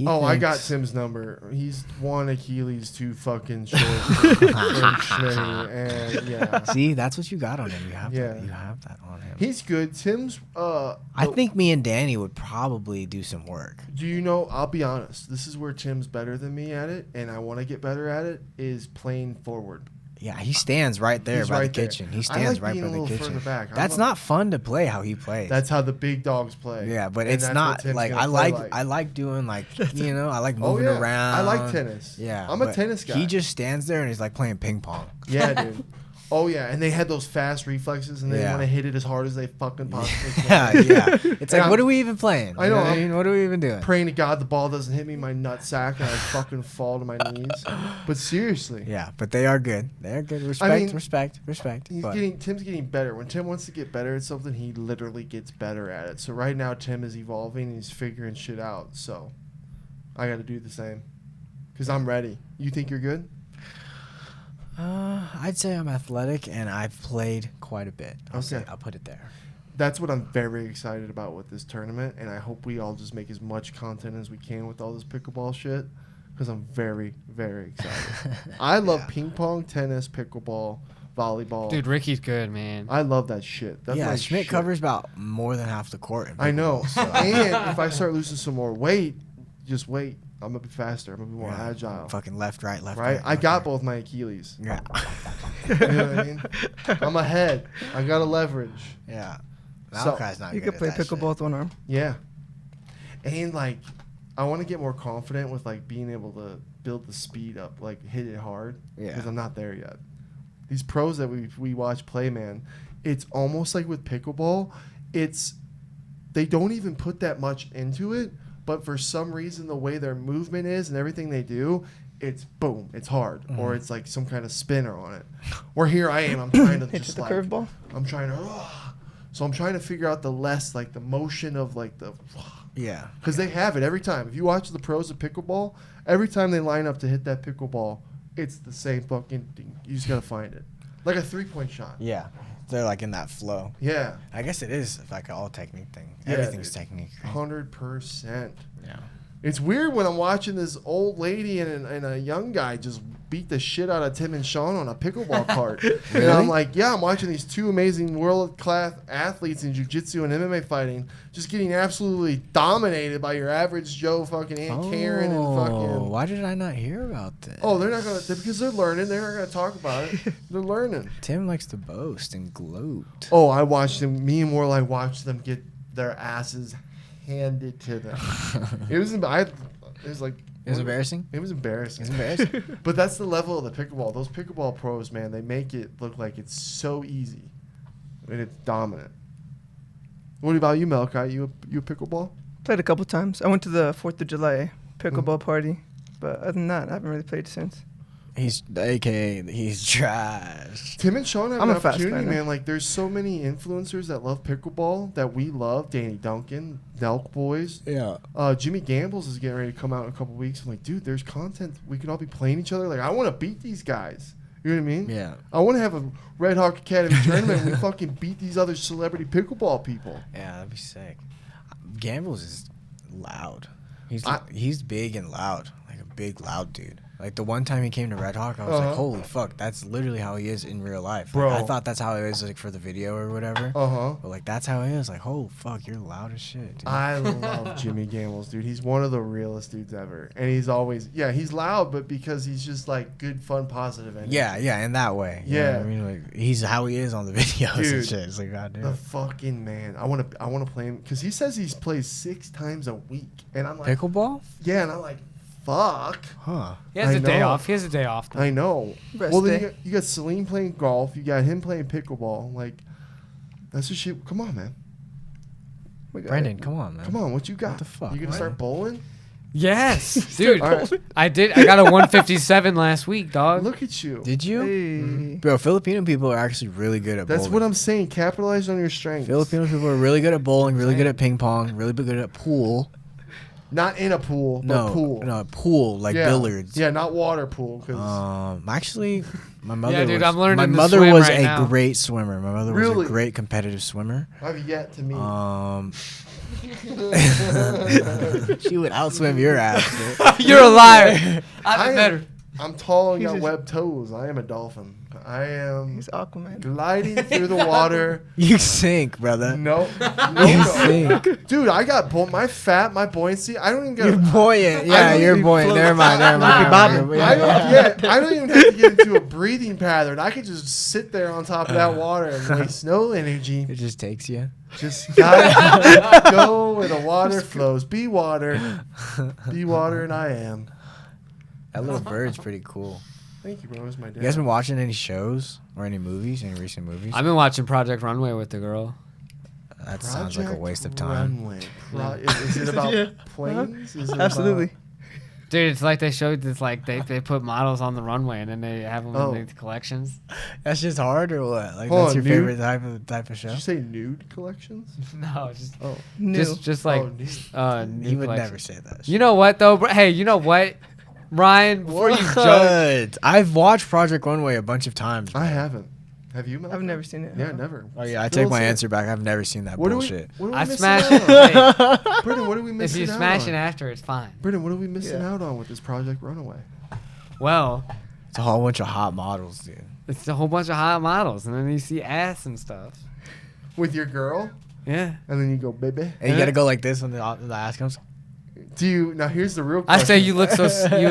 I got Tim's number. He's 1 Achilles too fucking short for Schmitty, and yeah. See, that's what you got on him. You have Yeah. that. You have that on him. He's good. Tim's I think me and Danny would probably do some work. do you know, I'll be honest, this is where Tim's better than me at it, and I want to get better at it, is playing forward. Yeah, he stands right there He's by right the there. kitchen. He I stands like right being by a the little kitchen. further back. That's not fun to play how he plays. That's how the big dogs play. Yeah, but And it's that's not what Tim's like gonna I play like doing like I like Oh, moving yeah. around. I like tennis. Yeah, I'm a but tennis guy. He just stands there and he's like playing ping pong. Yeah, dude. Oh, yeah. And they had those fast reflexes, and they Yeah. want to hit it as hard as they fucking possibly Yeah, can. yeah. It's And like, what are we even playing? I know, You what I I'm mean? What are we even doing? Praying to God the ball doesn't hit me in my nutsack and I fucking fall to my knees. But seriously. Yeah, but they are good. They're good. Respect, mean, respect. But Tim's getting better. When Tim wants to get better at something, he literally gets better at it. So right now, Tim is evolving and he's figuring shit out. So I got to do the same because I'm ready. You think you're good? I'd say I'm athletic and I've played quite a bit. I'll put it there. That's what I'm very excited about with this tournament, and I hope we all just make as much content as we can with all this pickleball shit because I'm very, very excited. I love ping pong, tennis, pickleball, volleyball. Dude, Ricky's good, man. I love that shit. That's my Schmidt shit. covers about more than half the court. In I know. pickleball, so. And if I start losing some more weight, just wait. I'm going to be faster. I'm going to be more agile. Fucking left, right. Right? I got both my Achilles. Yeah. You know what I mean? I'm ahead. I got to leverage. Yeah. So, Malachai's not You good could play at that pickleball with one arm. Yeah. And like, I want to get more confident with like being able to build the speed up, like hit it hard. Yeah. Because I'm not there yet. These pros that we watch play, man, it's almost like with pickleball, they don't even put that much into it, but for some reason the way their movement is and everything they do, it's boom, it's hard, or it's like some kind of spinner on it. Or here I am, I'm trying to Hit just the like curveball. I'm trying to. So I'm trying to figure out the motion of like the. Yeah. Because they have it every time. If you watch the pros of pickleball, every time they line up to hit that pickleball, it's the same fucking thing. You just gotta find it, like a 3-point shot. Yeah. They're like in that flow. Yeah. I guess it is like an all technique thing. Yeah, Everything's dude. technique. 100%. Yeah. It's weird when I'm watching this old lady and a young guy just beat the shit out of Tim and Sean on a pickleball cart. And I'm like, yeah, I'm watching these two amazing world-class athletes in jiu-jitsu and MMA fighting just getting absolutely dominated by your average Joe fucking Aunt Karen and fucking... Why did I not hear about this? Oh, they're not going to... Because they're learning. They're not going to talk about it. They're learning. Tim likes to boast and gloat. Oh, I watched them. Me and Morley watched them get their asses handed to them. It was like... It was embarrassing? It was embarrassing. It's embarrassing. But that's the level of the pickleball. Those pickleball pros, man, they make it look like it's so easy. And it's dominant. What about you, Malachai? You a pickleball? Played a couple times. I went to the 4th of July pickleball party. But other than that, I haven't really played since. He's trash. Tim and Sean have I'm an a fast opportunity, player. man. Like, there's so many influencers that love pickleball that we love. Danny Duncan, Nelk Boys. Yeah. Jimmy Gambles is getting ready to come out in a couple weeks. I'm like, dude, there's content. We can all be playing each other. Like, I want to beat these guys. You know what I mean? Yeah. I want to have a Redhawk Academy tournament and we fucking beat these other celebrity pickleball people. Yeah, that'd be sick. Gambles is loud. He's big and loud. Like a big, loud dude. Like the one time he came to Redhawk, I was like, holy fuck, that's literally how he is in real life. Like, Bro. I thought that's how he is like for the video or whatever. But like that's how he is. Like, oh fuck, you're loud as shit, dude. I love Jimmy Gambles, dude. He's one of the realest dudes ever. And he's always, he's loud, but because he's just like good, fun, positive energy. Yeah, in that way. You know Yeah. what I mean, like he's how he is on the videos Dude, and shit. It's like, goddamn. The fucking man. I want to play him because he says he's plays 6 times a week. And I'm like, Pickleball? yeah, and I'm like, fuck. Huh. He has I a day know. off. He has a day off. Though. I know. Rest Well, then day. you got Celine playing golf. You got him playing pickleball. Like, that's just shit. Come on, man. Brendan, come on, man. Come on. What you got? What the fuck, You gonna man? start bowling? Yes, dude. All right. I got a 157 last week, dog. Look at you. Did you? Hey. Bro, Filipino people are actually really good at That's bowling. what I'm saying. Capitalize on your strengths. Filipino people are really good at bowling, really good at ping pong, really good at pool. Not in a pool, but pool. No, pool like billiards. Yeah, not water pool. Cause Actually, my mother. Yeah, dude, was, I'm learning My to mother swim was right a now. great swimmer. My mother was a great competitive swimmer. I've yet to meet. She would outswim your ass. Dude. You're a liar. I've met her. I'm tall and got He's webbed toes. I am a dolphin. I am He's Aquaman. gliding through the water. You sink, brother. No, You sink. dude. I got my buoyancy. I don't even get. You're buoyant. I Yeah, don't you're even buoyant. float. Never mind. I don't even have to get into a breathing pattern. I could just sit there on top of that water and waste no energy. It just takes you. Just gotta go where the water flows. Be water, and I am. That little bird's pretty cool. Thank you, bro. It was my dad. You guys been watching any shows or any movies? Any recent movies? I've been watching Project Runway with the girl. That sounds like a waste of time. Runway. Is it about Yeah. planes? Is it Absolutely. Dude, it's like they showed this, like they put models on the runway and then they have them in the collections. That's just hard or what? Like Hold that's on, your nude? favorite type of show? Did you say nude collections? No, just Oh, New. just like Oh, nude. new He would collection. never say that. You know what though? Hey, you know what, Ryan? Before you judge, What? I've watched Project Runway a bunch of times. I bro. haven't. Have you? I've never seen it. Yeah, never. Oh yeah, I Still take my see it. answer back. I've never seen that What are we? bullshit. What are we I missing smash out it. on? Hey, Brendan, what are we if missing you out smash on? it after, it's fine. Brendan, what are we missing Yeah. out on with this Project Runaway? Well, It's a whole bunch of hot models, dude. it's a whole bunch of hot models, and then you see ass and stuff. With your girl, Yeah. and then you go, baby. And you gotta go like this when the ass comes. Do you now? Here's the real I question. say you would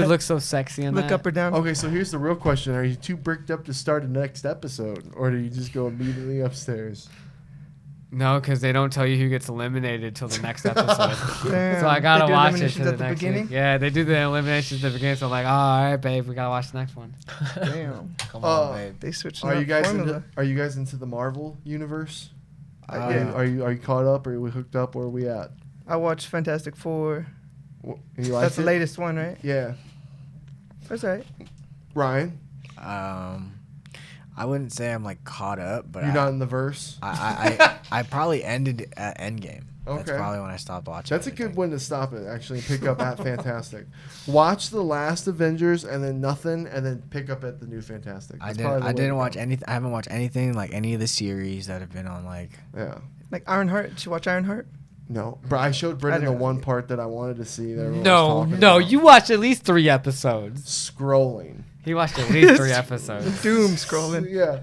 look so sexy in Look that. up or down. Okay, so here's the real question: are you too bricked up to start the next episode, or do you just go immediately upstairs? No, because they don't tell you who gets eliminated till the next episode. Damn. So I gotta They do watch it eliminations to the at the next beginning? week. Yeah, they do the eliminations at the beginning. So I'm like, oh, all right, babe, we gotta watch the next one. Damn. Come on, babe. They switched Are up you guys formula. into the Marvel universe? Yeah. Are you caught up? Are we hooked up? Where are we at? I watched Fantastic Four. You like That's the it? latest one, right? Yeah, That's right. Ryan, I wouldn't say I'm like caught up, but you're not in the verse. I probably ended at Endgame. That's Okay. probably when I stopped watching. That's a good anything. one to stop it. Actually, pick up at Fantastic. Watch the last Avengers and then nothing, and then pick up at the new Fantastic. I That's didn't. probably the I way to didn't go. watch anything. I haven't watched anything like any of the series that have been on like. Yeah. Like Ironheart. Did you watch Ironheart? No, but I showed Brendan the didn't one see it. part that I wanted to see. That everyone was No, talking no, about. you watched at least 3 episodes. Scrolling. He watched at least 3 episodes. Doom scrolling. Yeah.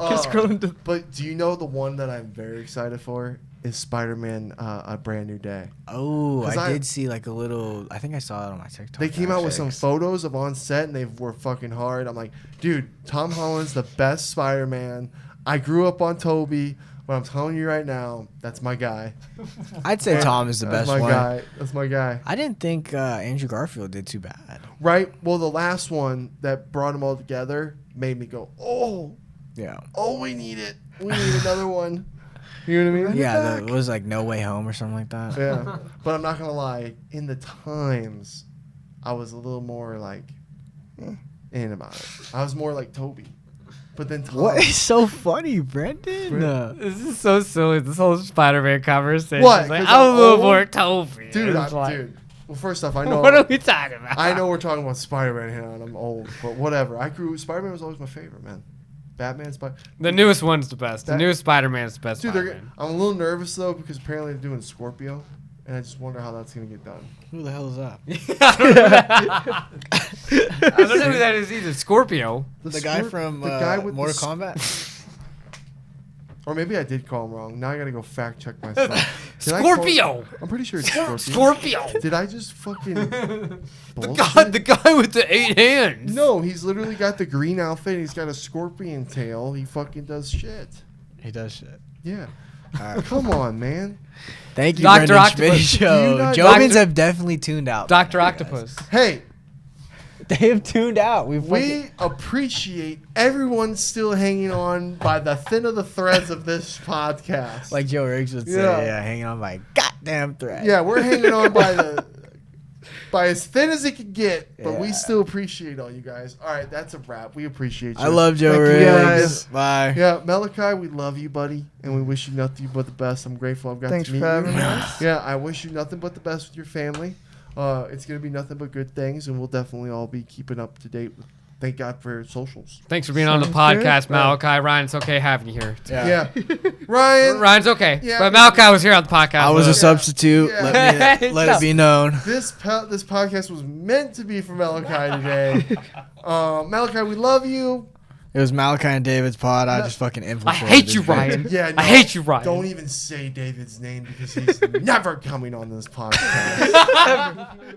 Just scrolling to. But do you know the one that I'm very excited for is Spider-Man: A Brand New Day. Oh, 'Cause I I- did see like a little. I think I saw it on my TikTok. They came out with some actually. photos of on set and they were fucking hard. I'm like, dude, Tom Holland's the best Spider-Man. I grew up on Toby, but I'm telling you right now, that's my guy. I'd say Tom is the That's best my one. guy. That's my guy. I didn't think Andrew Garfield did too bad. Right? Well, the last one that brought them all together made me go, oh, Yeah. we need it. We need another one. You know what I mean? Yeah, it was like No Way Home or something like that. Yeah. But I'm not going to lie. In the times, I was a little more like in about it. I was more like Toby. But then Tom. What is so funny, Brendan? This is so silly. This whole Spider-Man conversation. What? It's like, 'Cause I'm a I'm little old? more Toby. Dude, It's like, dude. Well, first off, I know. What are we talking about? I know we're talking about Spider-Man here, and I'm old, but whatever. Spider-Man was always my favorite, man. Batman, The newest one's the best. The That- newest Spider-Man's the best Dude, Spider-Man. I'm a little nervous though because apparently they're doing Scorpio, and I just wonder how that's gonna get done. Who the hell is that? I don't know who that is either. Scorpio. The guy from Mortal Kombat? Or maybe I did call him wrong. Now I gotta go fact check myself. Did I Scorpio. call- I'm pretty sure it's Scorpio. Scorpio. Did I just fucking The bullshit? guy with the 8 hands. No, he's literally got the green outfit. He's got a scorpion tail. He fucking does shit. He does shit. Yeah. Alright. Come on, man. Thank you, Dr. Brendan Octopus. Schmidt Do you Show. not- Jovans Dr. have definitely tuned out. Dr. man, Octopus. Hey, They have tuned out. we appreciate everyone still hanging on by the thin of the threads of this podcast. like Joe Riggs would say, Yeah. hanging on by a goddamn thread. yeah, we're hanging on by as thin as it can get, but we Yeah. still appreciate all you guys. All right, that's a wrap. We appreciate you. I love Joe Thank you, Riggs. guys. Bye. Yeah, Malachi, we love you, buddy, and we wish you nothing but the best. I'm grateful I've got Thanks to for meet having you. us. Yeah, I wish you nothing but the best with your family. It's going to be nothing but good things, and we'll definitely all be keeping up to date. Thank God for socials. Thanks for being on the Sounds podcast, good. Malachi. Ryan, it's okay having you here. Yeah. Ryan, Ryan's okay. Yeah. But Malachi was here on the podcast. I was a with us. substitute. Yeah. Let it be known. this podcast was meant to be for Malachi today. Malachi, we love you. It was Malachi and David's pod. I just fucking I infiltrated. hate you, it. Ryan. Yeah, I hate you, Ryan. Don't even say David's name because he's never coming on this podcast.